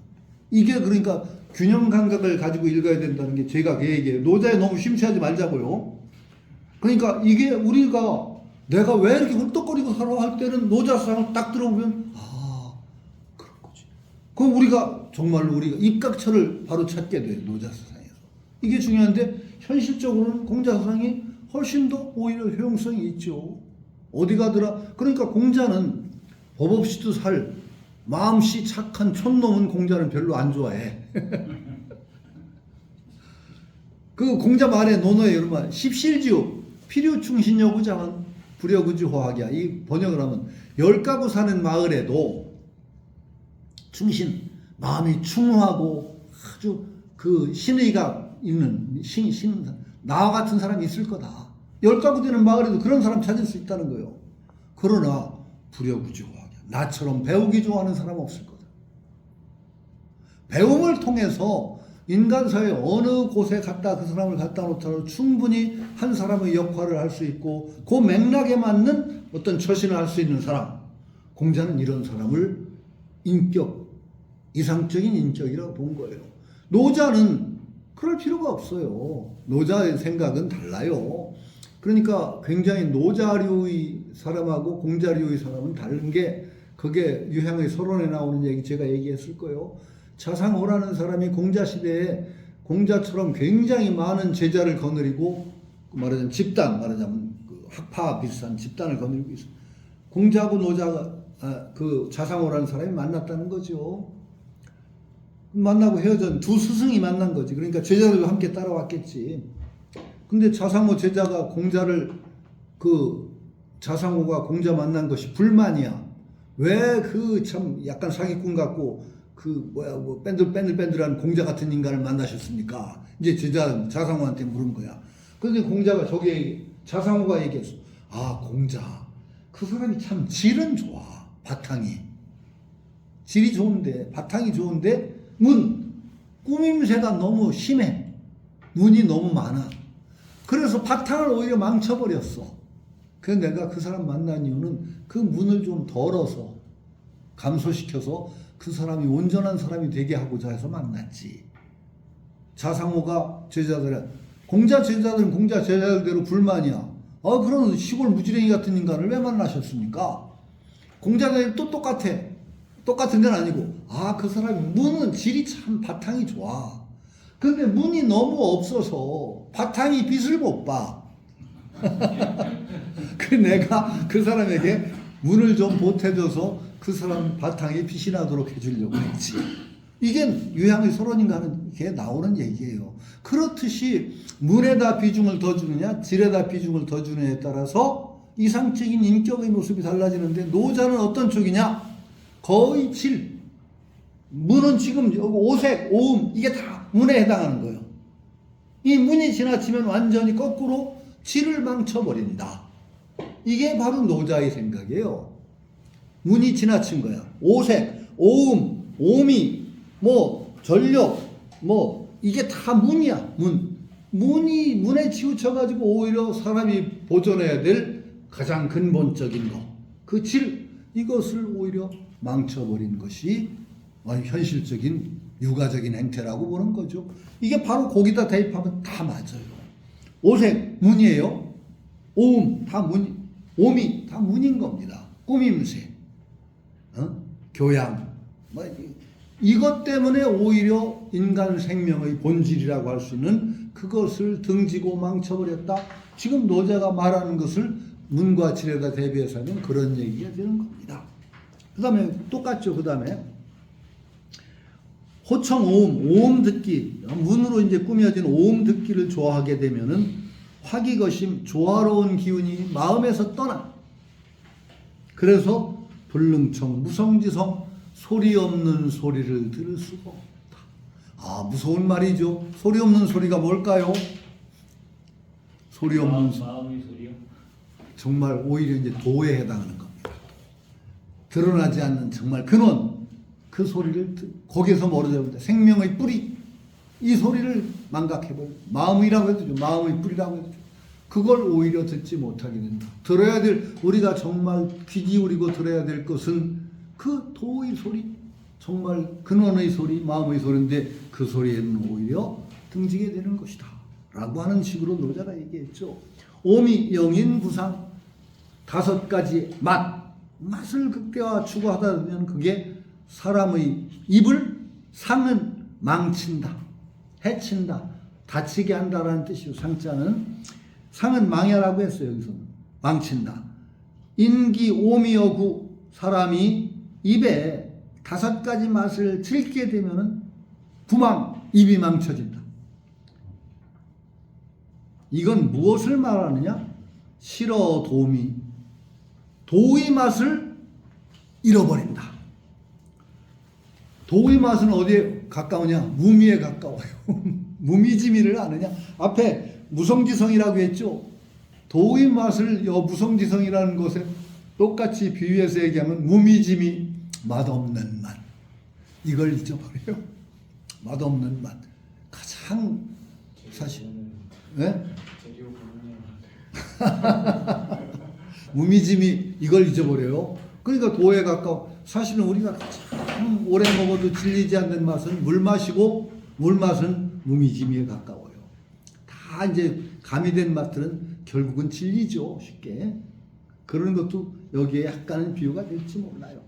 이게 그러니까 균형 감각을 가지고 읽어야 된다는 게 제가 그 얘기예요. 노자에 너무 심취하지 말자고요. 그러니까 이게 우리가 내가 왜 이렇게 헐떡거리고 살아 할 때는 노자사상을 딱 들어보면 그런 거지. 그럼 우리가 정말로 입각처를 바로 찾게 돼요, 노자사상에서. 이게 중요한데 현실적으로는 공자사상이 훨씬 더 오히려 효용성이 있죠. 어디 가더라. 그러니까 공자는 법 없이도 살 마음씨 착한 촌놈은 공자는 별로 안 좋아해. 그 공자 말에 논어에 이런 말, 십실지요 필요충신여구장은 불여구지호학이야. 이 번역을 하면 10가구 사는 마을에도 충신, 마음이 충하고 아주 그 신의가 있는 나와 같은 사람이 있을 거다. 10가구 되는 마을에도 그런 사람 찾을 수 있다는 거예요. 그러나 불여구지호학이야. 나처럼 배우기 좋아하는 사람 없을 거다. 배움을 통해서 인간 사회 어느 곳에 갔다 그 사람을 갖다 놓더라도 충분히 한 사람의 역할을 할 수 있고 그 맥락에 맞는 어떤 처신을 할 수 있는 사람. 공자는 이런 사람을 이상적인 인격이라고 본 거예요. 노자는 그럴 필요가 없어요. 노자의 생각은 달라요. 그러니까 굉장히 노자류의 사람하고 공자류의 사람은 다른 게, 그게 유향의 서론에 나오는 얘기 제가 얘기했을 거예요. 자상호라는 사람이 공자시대에 공자처럼 굉장히 많은 제자를 거느리고 말하자면 그 학파 비슷한 집단을 거느리고 있어요. 공자하고 노자가 그 자상호라는 사람이 만났다는 거죠. 만나고 헤어진 두 스승이 만난 거지. 그러니까 제자들도 함께 따라왔겠지. 근데 자상호 제자가 자상호가 공자 만난 것이 불만이야. 왜 참 약간 사기꾼 같고 뺀들뺀들한 공자 같은 인간을 만나셨습니까? 이제 자상호한테 물은 거야. 그런데 자상호가 얘기했어. 공자. 그 사람이 참 질은 좋아. 바탕이. 질이 좋은데, 바탕이 좋은데, 꾸밈새가 너무 심해. 문이 너무 많아. 그래서 바탕을 오히려 망쳐버렸어. 그래서 내가 그 사람 만난 이유는 그 문을 좀 덜어서, 감소시켜서 그 사람이 온전한 사람이 되게 하고자 해서 만났지. 자상호가 공자 제자들대로 불만이야. 그런 시골 무지랭이 같은 인간을 왜 만나셨습니까? 공자들이 또 똑같은 데는 아니고, 그 사람이 문은 질이 참 바탕이 좋아. 근데 문이 너무 없어서 바탕이 빛을 못 봐. 그 내가 그 사람에게 문을 좀 보태줘서 그 사람 바탕에 빛이 나도록 해주려고 했지. 이게 유향의 서론인가 하는 게 나오는 얘기예요. 그렇듯이 문에다 비중을 더 주느냐 질에다 비중을 더 주느냐에 따라서 이상적인 인격의 모습이 달라지는데 노자는 어떤 쪽이냐? 거의 질. 문은 지금 오색, 오음 이게 다 문에 해당하는 거예요. 이 문이 지나치면 완전히 거꾸로 질을 망쳐버린다. 이게 바로 노자의 생각이에요. 문이 지나친 거야. 오색, 오음, 오미, 뭐 전력, 뭐 이게 다 문이야. 문이 문에 치우쳐가지고 오히려 사람이 보존해야 될 가장 근본적인 거, 그 질 이것을 오히려 망쳐버린 것이 현실적인 육아적인 행태라고 보는 거죠. 이게 바로 거기다 대입하면 다 맞아요. 오색 문이에요. 오음 다 문, 오미 다 문인 겁니다. 꾸밈새, 교양, 뭐 이것 때문에 오히려 인간 생명의 본질이라고 할 수 있는 그것을 등지고 망쳐버렸다. 지금 노자가 말하는 것을 문과 질에다 대비해서 하면 그런 얘기가 되는 겁니다. 그 다음에 똑같죠. 그 다음에 호청 오음, 오음 듣기, 문으로 이제 꾸며진 오음 듣기를 좋아하게 되면은 화기거심, 조화로운 기운이 마음에서 떠나. 그래서 불능청, 무성지성, 소리 없는 소리를 들을 수가 없다. 아, 무서운 말이죠. 소리 없는 소리가 뭘까요? 소리 없는 소리. 마음의 소리요? 정말 오히려 이제 도에 해당하는 겁니다. 드러나지 않는 정말 근원, 그 소리를 거기에서 멀어져야 생명의 뿌리, 이 소리를 망각해버려. 마음이라고 해도 죠. 마음의 뿌리라고 해도 죠. 그걸 오히려 듣지 못하게 된다. 들어야 될, 우리가 정말 귀 기울이고 들어야 될 것은 그 도의 소리, 정말 근원의 소리, 마음의 소리인데 그 소리에는 오히려 등지게 되는 것이다 라고 하는 식으로 노자가 얘기했죠. 오미, 영인, 부상, 5가지 맛을 극대화 추구하다 보면 그게 사람의 입을, 상은 망친다, 해친다, 다치게 한다라는 뜻이요. 상은 망야라고 했어요. 여기서는 망친다. 인기, 오미여구, 사람이 입에 5가지 맛을 즐기게 되면은 부망, 입이 망쳐진다. 이건 무엇을 말하느냐? 실어 도미, 도의 맛을 잃어버린다. 도의 맛은 어디에 가까우냐? 무미에 가까워요. 무미지미를 아느냐? 앞에 무성지성이라고 했죠. 도의 맛을 무성지성이라는 것에 똑같이 비유해서 얘기하면 무미지미, 맛없는 맛. 이걸 잊어버려요. 맛없는 맛. 가장 사실 네? 무미지미 이걸 잊어버려요. 그러니까 도에 가까워. 사실은 우리가 가장 오래 먹어도 질리지 않는 맛은 물맛이고 물맛은 무미지미에 가까워요. 다 이제 가미된 맛들은 결국은 질리죠. 쉽게. 그런 것도 여기에 약간은 비유가 될지 몰라요.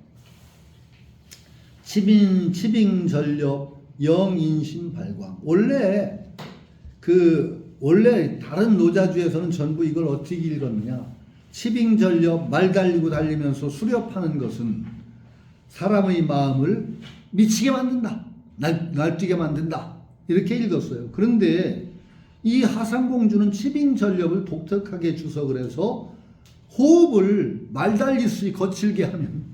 치빙전력 영인심 발광. 원래 다른 노자주에서는 전부 이걸 어떻게 읽었느냐? 치빙전력, 말 달리고 달리면서 수렵하는 것은 사람의 마음을 미치게 만든다. 날뛰게 만든다. 이렇게 읽었어요. 그런데 이 하상공주는 치빙전력을 독특하게 주석을 해서 호흡을 말 달리듯이 거칠게 하면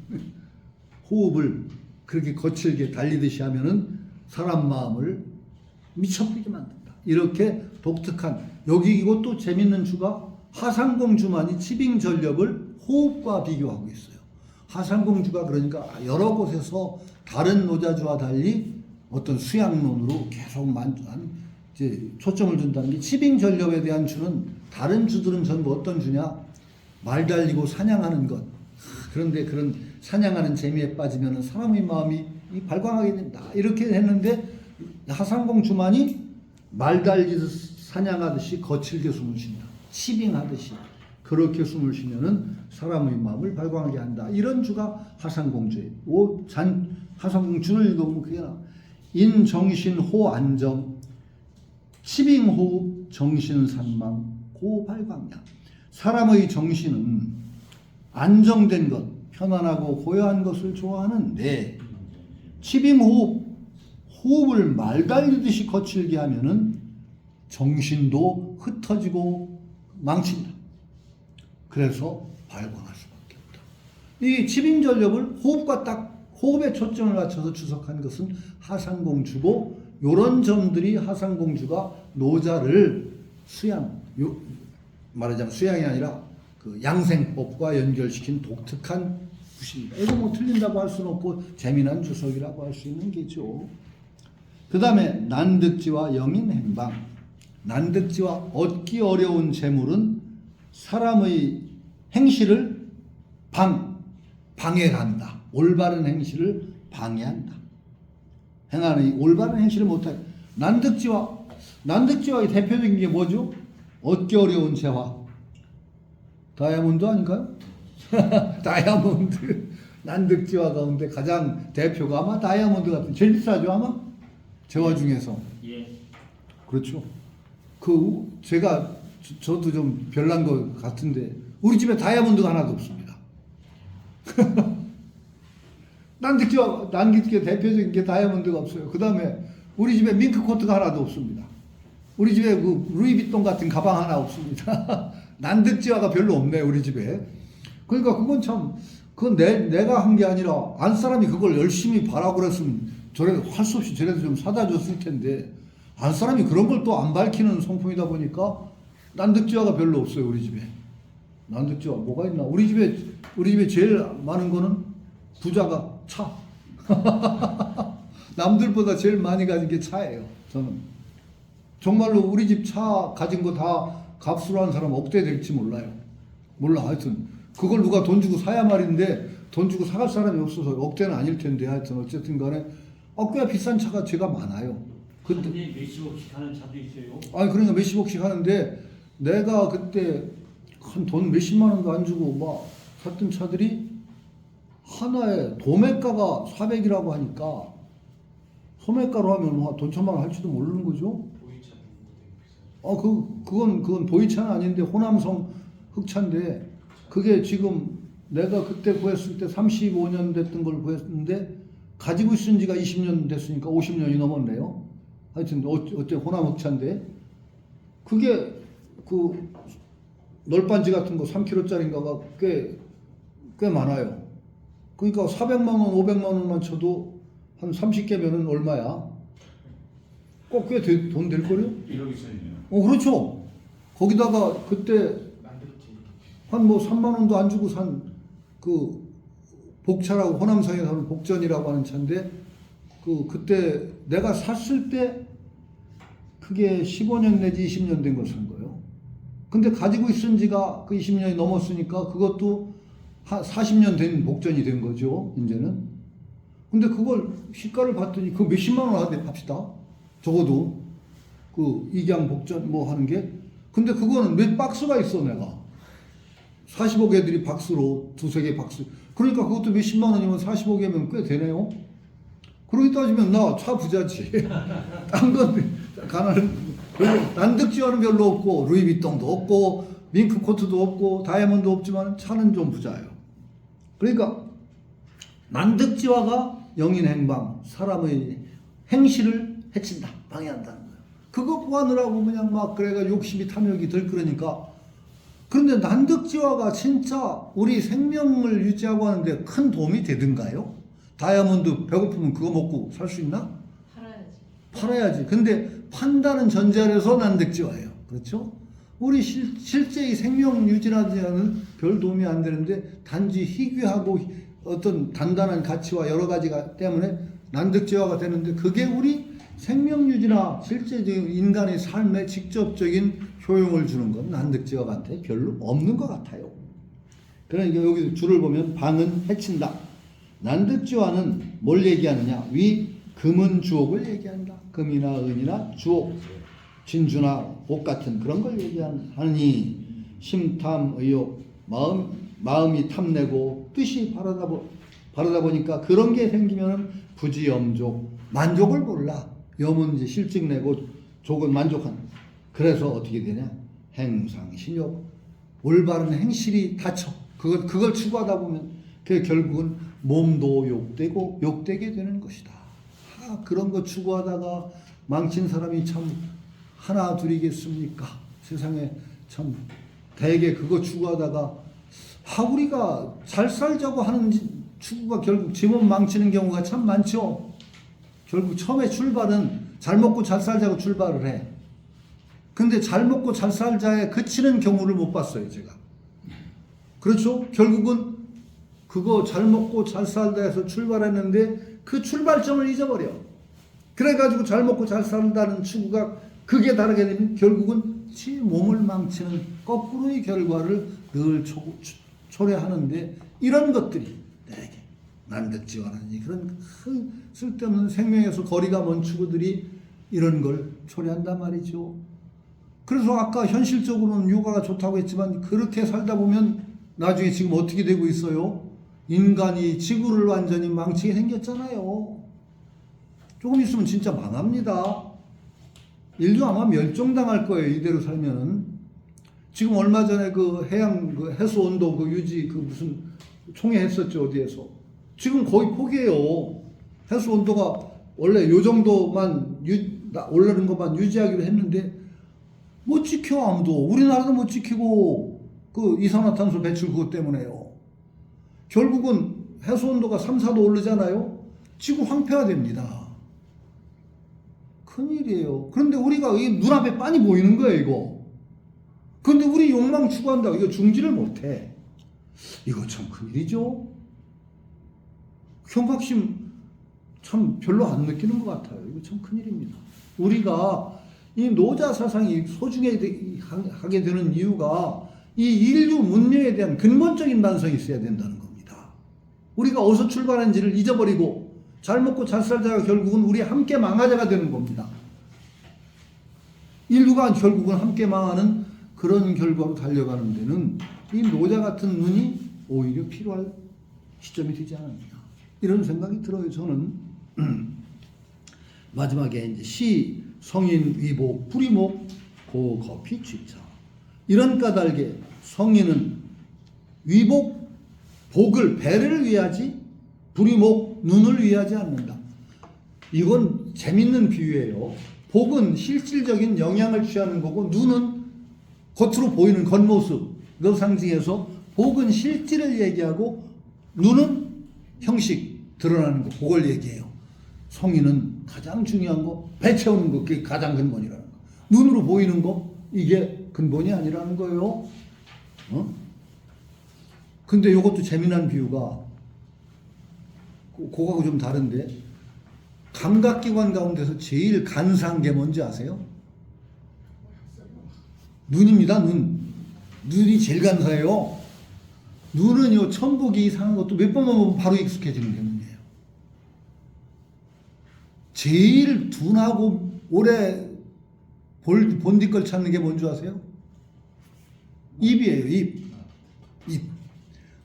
호흡을 그렇게 거칠게 달리듯이 하면은 사람 마음을 미쳐버리게 만든다. 이렇게 독특한, 여기 이것도 재밌는 주가 하상공주만이 치빙전력을 호흡과 비교하고 있어요. 하상공주가 그러니까 여러 곳에서 다른 노자주와 달리 어떤 수양론으로 계속 이제 초점을 준다는 게, 치빙전력에 대한 주는 다른 주들은 전부 어떤 주냐? 말 달리고 사냥하는 것. 그런데 그런 사냥하는 재미에 빠지면 사람의 마음이 발광하게 된다. 이렇게 했는데 하상공주만이 말 달리듯 사냥하듯이 거칠게 숨을 쉰다. 치빙하듯이 그렇게 숨을 쉬면은 사람의 마음을 발광하게 한다. 이런 주가 하상공주예요. 하상공주를 읽으면 그게 나와. 인정신호 안정, 치빙호흡, 정신산망, 고발광량. 사람의 정신은 안정된 것, 편안하고 고요한 것을 좋아하는데 호흡을 말 달리듯이 거칠게 하면은 정신도 흩어지고 망친다. 그래서 발광할 수밖에 없다. 이 치빙전력을 호흡에 초점을 맞춰서 주석한 것은 하상공주고, 요런 점들이 하상공주가 노자를 말하자면 수양이 아니라 그 양생법과 연결시킨 독특한 구실이다. 이거 뭐 틀린다고 할 수는 없고 재미난 주석이라고 할 수 있는 게죠. 그 다음에 난득지와 영인행방. 난득지와 얻기 어려운 재물은 사람의 행실을 방해한다. 올바른 행실을 방해한다. 행하는 올바른 행실을 못하게. 난득지와의 대표적인 게 뭐죠? 얻기 어려운 재화. 다이아몬드 아닌가요? 다이아몬드. 난득지화 가운데 가장 대표가 아마 다이아몬드 같은, 제일 비싸죠 아마? 재화 중에서. 예. 그렇죠. 저도 좀 별난 것 같은데 우리 집에 다이아몬드가 하나도 없습니다. 난득지화 대표적인 게 다이아몬드가 없어요. 그 다음에 우리 집에 밍크 코트가 하나도 없습니다. 우리 집에 그 루이비통 같은 가방 하나 없습니다. 난득지화가 별로 없네 우리 집에. 그러니까 그건 내가 한 게 아니라 안 사람이 그걸 열심히 바라고 그랬으면 저래도 할 수 없이 저래도 좀 사다 줬을 텐데, 안 사람이 그런 걸 또 안 밝히는 성품이다 보니까 난득지화가 별로 없어요 우리 집에. 난득지화 뭐가 있나? 우리 집에 제일 많은 거는 부자가 차. 남들보다 제일 많이 가진 게 차예요. 저는 정말로 우리 집 차 가진 거 다 값으로 하는 사람 억대 될지 몰라요. 몰라. 하여튼 그걸 누가 돈 주고 사야 말인데 돈 주고 사갈 사람이 없어서 억대는 아닐 텐데, 하여튼 어쨌든 간에 꽤 비싼 차가 제가 많아요. 근데 몇십억씩 하는 차도 있어요. 아니 그러니까 몇십억씩 하는데, 내가 그때 한 돈 몇십만 원도 안 주고 막 샀던 차들이 하나에 도매가가 400이라고 하니까 소매가로 하면 돈 천만 원 할지도 모르는 거죠. 그건 보이차는 아닌데 호남성 흑차인데, 그게 지금 내가 그때 구했을 때 35년 됐던 걸 구했는데 가지고 있은 지가 20년 됐으니까 50년이 넘었네요. 하여튼 어때 호남 흑차인데, 그게 그 널빤지 같은 거 3kg짜리인가가 꽤 많아요. 그러니까 400만 원, 500만 원만 쳐도 한 30개면은 얼마야? 꼭 꽤 돈 될 거요? 1억 이상이네요. 그렇죠. 거기다가 그때 한 뭐 3만 원도 안 주고 산 그 복차라고, 호남성에 사는 복전이라고 하는 차인데, 그때 내가 샀을 때 그게 15년 내지 20년 된 걸 산 거예요. 근데 가지고 있은 지가 그 20년이 넘었으니까 그것도 한 40년 된 복전이 된 거죠, 이제는. 근데 그걸 시가를 봤더니 그 몇십만 원 하는데 팝시다. 적어도 그 익양 복전 뭐 하는 게. 근데 그거는 몇 박스가 있어 내가. 40억 애들이 박스로 두세 개 박스. 그러니까 그것도 몇십만 원이면 40억이면 꽤 되네요. 그러고 따지면 나 차 부자지. 딴 건 난득지화는 별로 없고 루이비통도 없고 밍크 코트도 없고 다이아몬드 없지만 차는 좀 부자예요. 그러니까 난득지화가 영인행방, 사람의 행실을 해친다, 방해한다는 거예요. 그거 구하느라고 그냥 막 그래가 욕심이 탐욕이 들끓으니까. 그런데 난득지화가 진짜 우리 생명을 유지하고 하는데 큰 도움이 되든가요? 다이아몬드 배고프면 그거 먹고 살 수 있나? 팔아야지. 근데 판다는 전제 아래서 난득지화예요. 그렇죠? 우리 실제의 생명 유지하는 별 도움이 안 되는데, 단지 희귀하고 어떤 단단한 가치와 여러 가지가 때문에 난득지화가 되는데, 그게 우리 생명 유지나 실제적인 인간의 삶에 직접적인 효용을 주는 건 난득지화한테 별로 없는 것 같아요. 그러니까 여기 줄을 보면 방은 해친다. 난득지화는 뭘 얘기하느냐? 금은 주옥을 얘기한다. 금이나 은이나 주옥, 진주나 옥 같은 그런 걸 얘기하니, 심탐, 의욕, 마음이 탐내고 뜻이 바르다 보니까 그런 게 생기면 부지염족, 만족을 몰라. 염은 이제 실증내고 족은 만족한. 그래서 어떻게 되냐? 행상신욕, 올바른 행실이 닫혀. 그걸 추구하다 보면 그 결국은 몸도 욕되고 욕되게 되는 것이다. 그런 거 추구하다가 망친 사람이 참 하나 둘이겠습니까? 세상에 참 대개 그거 추구하다가 우리가 잘 살자고 하는 추구가 결국 지 몸 망치는 경우가 참 많죠. 결국 처음에 출발은 잘 먹고 잘 살자고 출발을 해. 근데 잘 먹고 잘 살자에 그치는 경우를 못 봤어요, 제가. 그렇죠? 결국은 그거 잘 먹고 잘 살다 해서 출발했는데 그 출발점을 잊어버려. 그래가지고 잘 먹고 잘 산다는 추구가 그게 다르게 되면 결국은 지 몸을 망치는 거꾸로의 결과를 늘 초래하는데, 이런 것들이 내게 난득지원하니 그런 쓸데없는 생명에서 거리가 먼 추구들이 이런 걸 초래한단 말이죠. 그래서 아까 현실적으로는 요가가 좋다고 했지만 그렇게 살다 보면 나중에 지금 어떻게 되고 있어요? 인간이 지구를 완전히 망치게 생겼잖아요. 조금 있으면 진짜 망합니다. 인류 아마 멸종당할 거예요, 이대로 살면은. 지금 얼마 전에 그 해양 그 해수 온도 그 유지 그 무슨 총회 했었죠, 어디에서. 지금 거의 포기해요. 해수 온도가 원래 요 정도만 오르는 것만 유지하기로 했는데 못 지켜, 아무도. 우리나라도 못 지키고 그 이산화탄소 배출 그것 때문에요. 결국은 해수 온도가 3, 4도 오르잖아요. 지구 황폐화됩니다. 큰일이에요. 그런데 우리가 이 눈앞에 빤히 보이는 거예요, 이거. 그런데 우리 욕망 추구한다고 이거 중지를 못해. 이거 참 큰일이죠. 경각심 참 별로 안 느끼는 것 같아요. 이거 참 큰일입니다. 우리가 이 노자 사상이 소중하게 되는 이유가 이 인류 문명에 대한 근본적인 반성이 있어야 된다는 겁니다. 우리가 어디서 출발한지를 잊어버리고 잘 먹고 잘 살자가 결국은 우리 함께 망하자가 되는 겁니다. 인류가 결국은 함께 망하는 그런 결과로 달려가는 데는 이 노자 같은 눈이 오히려 필요할 시점이 되지 않았냐, 이런 생각이 들어요, 저는. 마지막에 이제 시, 성인, 위복, 불이목, 고거피, 취차. 이런 까닭에 성인은 위복, 복을, 배를 위하지 불이목, 눈을 위하지 않는다. 이건 재밌는 비유예요. 복은 실질적인 영향을 취하는 거고, 눈은 겉으로 보이는 겉모습을 상징해서 복은 실질을 얘기하고 눈은 형식, 드러나는 거, 그걸 얘기해요. 성인은 가장 중요한 거, 배 채우는 거, 그게 가장 근본이라는 거. 눈으로 보이는 거, 이게 근본이 아니라는 거예요. 근데 이것도 재미난 비유가, 그거하고 좀 다른데, 감각기관 가운데서 제일 간사한 게 뭔지 아세요? 눈입니다, 눈. 눈이 제일 간사해요. 눈은요, 천보기 이상한 것도 몇 번만 보면 바로 익숙해지는 게 눈이에요. 제일 둔하고 오래 본디 걸 찾는 게 뭔지 아세요? 입이에요, 입.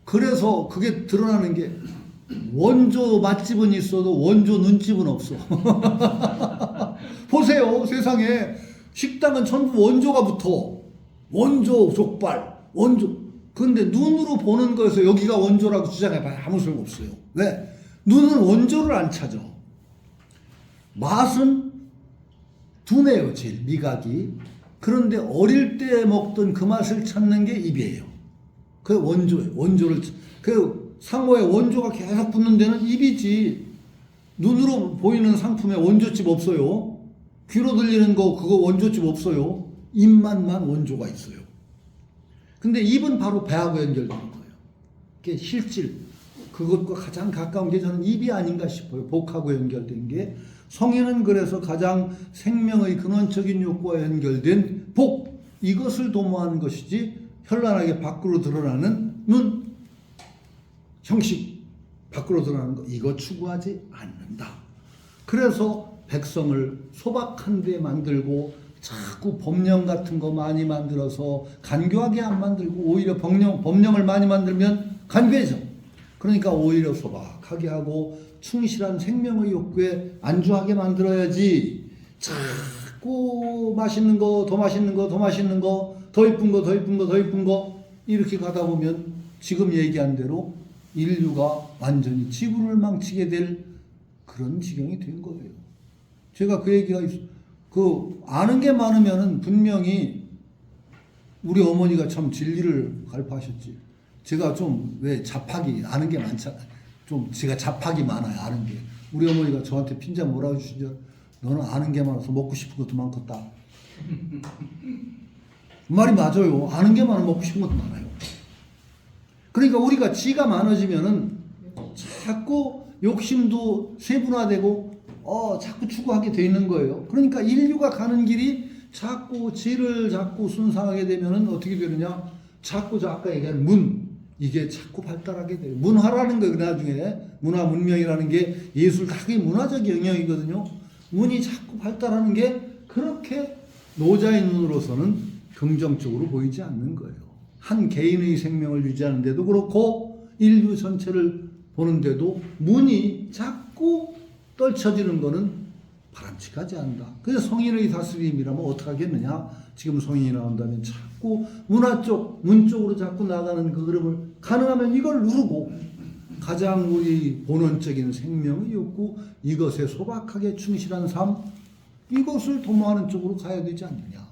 그래서 그게 드러나는 게, 원조 맛집은 있어도 원조 눈집은 없어. 보세요, 세상에 식당은 전부 원조가 붙어. 원조 족발, 원조. 근데 눈으로 보는 거에서 여기가 원조라고 주장해봐야 아무 소용 없어요. 왜? 눈은 원조를 안 찾아. 맛은 둔해요, 제일 미각이. 그런데 어릴 때 먹던 그 맛을 찾는 게 입이에요. 그 원조예요. 원조를, 그 상호에 원조가 계속 붙는 데는 입이지. 눈으로 보이는 상품에 원조집 없어요. 귀로 들리는 거 그거 원조집 없어요. 입만만 원조가 있어요. 근데 입은 바로 배하고 연결되는 거예요. 그게 실질, 그것과 가장 가까운 게 저는 입이 아닌가 싶어요. 복하고 연결된 게. 성인은 그래서 가장 생명의 근원적인 욕구와 연결된 복, 이것을 도모하는 것이지 현란하게 밖으로 드러나는 눈, 형식, 밖으로 드러나는 거, 이거 추구하지 않는다. 그래서 백성을 소박한 데 만들고 자꾸 법령 같은 거 많이 만들어서 간교하게 안 만들고, 오히려 법령을 많이 만들면 간교해져. 그러니까 오히려 소박하게 하고 충실한 생명의 욕구에 안주하게 만들어야지. 자꾸 맛있는 거, 더 맛있는 거, 더 맛있는 거, 더 이쁜 거, 더 이쁜 거, 더 이쁜 거, 이렇게 가다 보면 지금 얘기한 대로 인류가 완전히 지구를 망치게 될 그런 지경이 된 거예요. 제가 그 얘기가 아는 게 많으면은 분명히 우리 어머니가 참 진리를 갈파하셨지. 제가 좀 왜 잡학이 아는 게 많잖아요. 좀 제가 잡학이 많아요. 아는 게. 우리 어머니가 저한테 핀잔 뭐라고 주시죠? 너는 아는 게 많아서 먹고 싶은 것도 많겠다. 말이 맞아요. 아는 게 많으면 먹고 싶은 것도 많아요. 그러니까 우리가 지가 많아지면은 자꾸 욕심도 세분화되고 자꾸 추구하게 돼 있는 거예요. 그러니까 인류가 가는 길이 자꾸 지를 자꾸 순상하게 되면은 어떻게 되느냐? 자꾸 아까 얘기한 이게 자꾸 발달하게 돼요. 문화라는 거 나중에 문화 문명이라는 게 예술 다그게 문화적 영역이거든요. 문이 자꾸 발달하는 게 그렇게 노자의 눈으로서는 긍정적으로 보이지 않는 거예요. 한 개인의 생명을 유지하는데도 그렇고 인류 전체를 보는데도 문이 자꾸 떨쳐지는 거는 바람직하지 않다. 그래서 성인의 다스림이라면 어떻게 하겠느냐? 지금 성인이 나온다면 자꾸 문 쪽으로 자꾸 나가는 그 흐름을 가능하면 이걸 누르고 가장 우리 본원적인 생명의 욕구 이것에 소박하게 충실한 삶 이것을 도모하는 쪽으로 가야 되지 않느냐.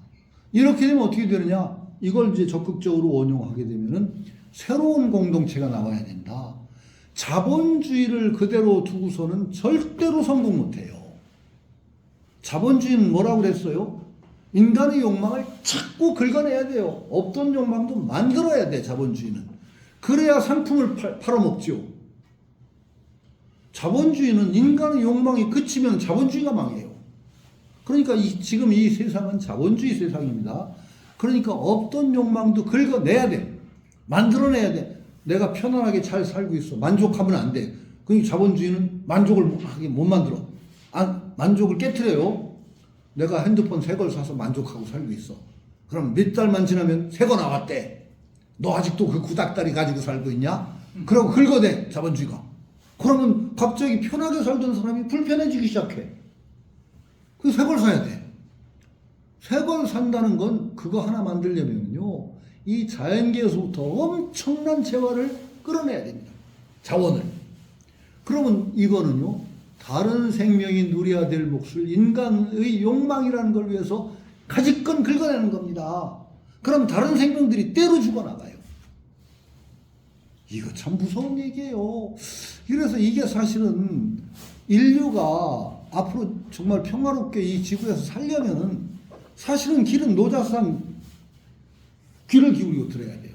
이렇게 되면 어떻게 되느냐? 이걸 이제 적극적으로 원용하게 되면은 새로운 공동체가 나와야 된다. 자본주의를 그대로 두고서는 절대로 성공 못해요. 자본주의는 뭐라고 그랬어요? 인간의 욕망을 자꾸 긁어내야 돼요. 없던 욕망도 만들어야 돼, 자본주의는. 그래야 상품을 팔아먹죠. 자본주의는 인간의 욕망이 그치면 자본주의가 망해요. 그러니까 지금 이 세상은 자본주의 세상입니다. 그러니까 없던 욕망도 긁어내야 돼. 만들어내야 돼. 내가 편안하게 잘 살고 있어. 만족하면 안 돼. 그러니까 자본주의는 만족을 하게 못 만들어. 만족을 깨트려요. 내가 핸드폰 새 걸 사서 만족하고 살고 있어. 그럼 몇 달만 지나면 새 거 나왔대. 너 아직도 그 구닥다리 가지고 살고 있냐? 그러고 긁어대, 자본주의가. 그러면 갑자기 편하게 살던 사람이 불편해지기 시작해. 그 새 걸 사야 돼. 새 걸 산다는 건 그거 하나 만들려면요. 이 자연계에서부터 엄청난 재화를 끌어내야 됩니다. 자원을. 그러면 이거는요. 다른 생명이 누려야 될 몫을 인간의 욕망이라는 걸 위해서 가지건 긁어내는 겁니다. 그럼 다른 생명들이 때로 죽어나가요. 이거 참 무서운 얘기예요. 그래서 이게 사실은 인류가 앞으로 정말 평화롭게 이 지구에서 살려면은 사실은 길은 노자상 귀를 기울이고 들어야 돼요.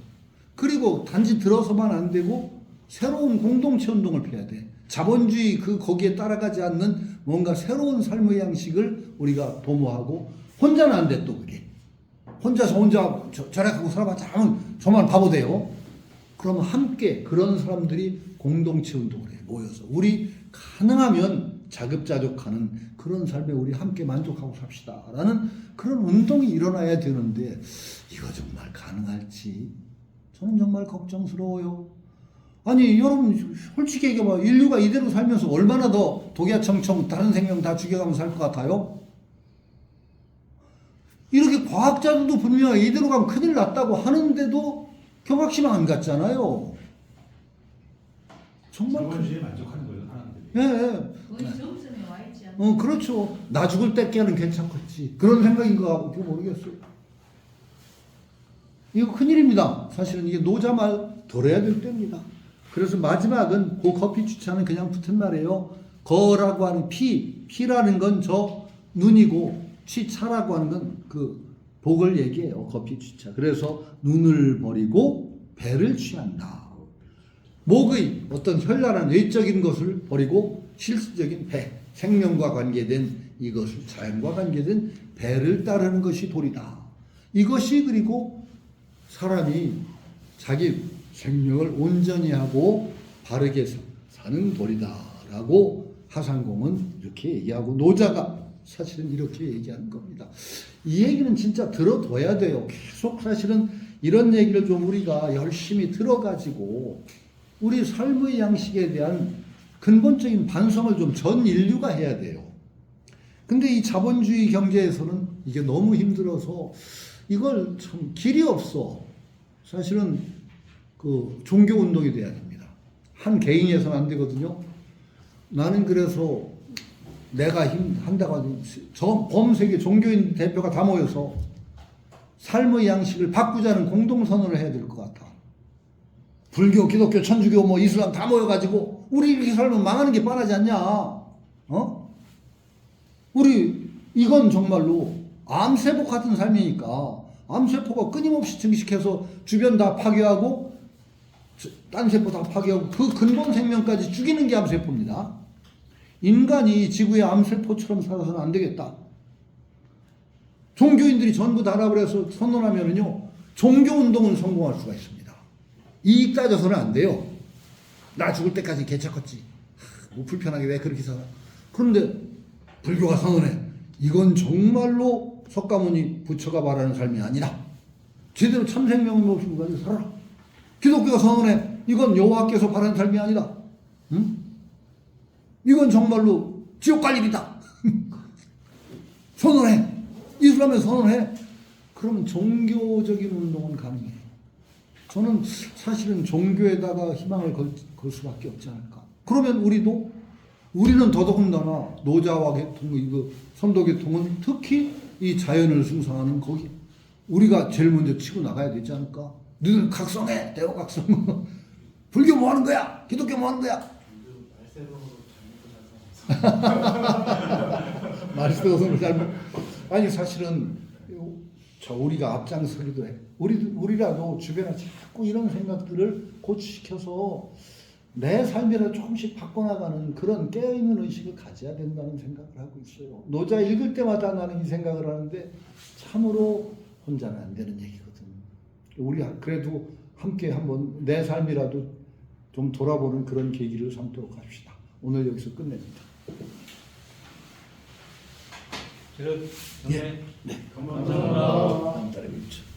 그리고 단지 들어서만 안 되고 새로운 공동체 운동을 펴야 돼. 자본주의 거기에 따라가지 않는 뭔가 새로운 삶의 양식을 우리가 도모하고 혼자는 안 돼 또 그게. 혼자 절약하고 살아봤자 저만 바보 돼요. 그러면 함께 그런 사람들이 공동체 운동을 해 모여서 우리 가능하면 자급자족하는 그런 삶에 우리 함께 만족하고 삽시다 라는 그런 운동이 일어나야 되는데 이거 정말 가능할지 저는 정말 걱정스러워요. 아니 여러분 솔직히 얘기해봐. 인류가 이대로 살면서 얼마나 더 독야청청 다른 생명 다 죽여가면서 살 것 같아요? 이렇게 과학자들도 분명히 이대로 가면 큰일 났다고 하는데도 경각심 안 갔잖아요. 정말 자본주의에 만족하는 거예요, 사람들이. 예. 거의 정점에 와 있지 않나요? 그렇죠. 나 죽을 때까지는 괜찮겠지. 그런 생각인 거 같고 모르겠어요. 이거 큰일입니다. 사실은 이게 노자 말 들어야 될 때입니다. 그래서 마지막은 그 커피 주차는 그냥 붙은 말이에요. 거라고 하는 피라는 건 저 눈이고 취차라고 하는 건 그 복을 얘기해요. 커피 취차. 그래서 눈을 버리고 배를 취한다. 목의 어떤 현란한 외적인 것을 버리고 실질적인 배, 생명과 관계된 이것을 자연과 관계된 배를 따르는 것이 도리다. 이것이 그리고 사람이 자기 생명을 온전히 하고 바르게 사는 도리다라고 하상공은 이렇게 얘기하고 노자가 사실은 이렇게 얘기하는 겁니다. 이 얘기는 진짜 들어둬야 돼요. 계속 사실은 이런 얘기를 좀 우리가 열심히 들어가지고 우리 삶의 양식에 대한 근본적인 반성을 좀 전 인류가 해야 돼요. 근데 이 자본주의 경제에서는 이게 너무 힘들어서 이걸 참 길이 없어. 사실은 그 종교 운동이 돼야 됩니다. 한 개인에서는 안 되거든요. 나는 그래서 내가 한다고 하지, 범세계 종교인 대표가 다 모여서 삶의 양식을 바꾸자는 공동선언을 해야 될 것 같아. 불교, 기독교, 천주교, 뭐 이슬람 다 모여가지고 우리 이렇게 살면 망하는 게 뻔하지 않냐? 어? 우리 이건 정말로 암세포 같은 삶이니까 암세포가 끊임없이 증식해서 주변 다 파괴하고 딴 세포 다 파괴하고 그 근본 생명까지 죽이는 게 암세포입니다. 인간이 지구의 암세포처럼 살아서는 안 되겠다. 종교인들이 전부 다 알아버려서 선언하면은요, 종교운동은 성공할 수가 있습니다. 이익 따져서는 안 돼요. 나 죽을 때까지 개척했지. 뭐 불편하게 왜 그렇게 살아. 그런데 불교가 선언해. 이건 정말로 석가모니 부처가 말하는 삶이 아니라 제대로 참생명을 모시고 가지고 살아라. 기독교가 선언해. 이건 여호와께서 바라는 삶이 아니다. 응? 이건 정말로 지옥 갈 일이다. 선언해. 이슬람에 선언해. 그러면 종교적인 운동은 가능해요. 저는 사실은 종교에다가 희망을 걸 수밖에 없지 않을까. 그러면 우리는 더더군다나 노자와 계통, 이거 선도 계통은 특히 이 자연을 숭상하는 거기 우리가 제일 먼저 치고 나가야 되지 않을까. 너희들 각성해, 대호각성. 불교 뭐 하는 거야? 기독교 뭐 하는 거야? 말세로서 잘못. 아니 사실은 우리가 앞장서기도 해. 우리라도 주변에 자꾸 이런 생각들을 고취시켜서 내 삶이라도 조금씩 바꿔나가는 그런 깨어있는 의식을 가져야 된다는 생각을 하고 있어요. 노자 읽을 때마다 나는 이 생각을 하는데 참으로 혼자는 안 되는 얘기거든. 우리 그래도 함께 한번 내 삶이라도 좀 돌아보는 그런 계기를 삼도록 합시다. 오늘 여기서 끝냅니다. 네. 네. 감사합니다. 다음 달에 뵙죠.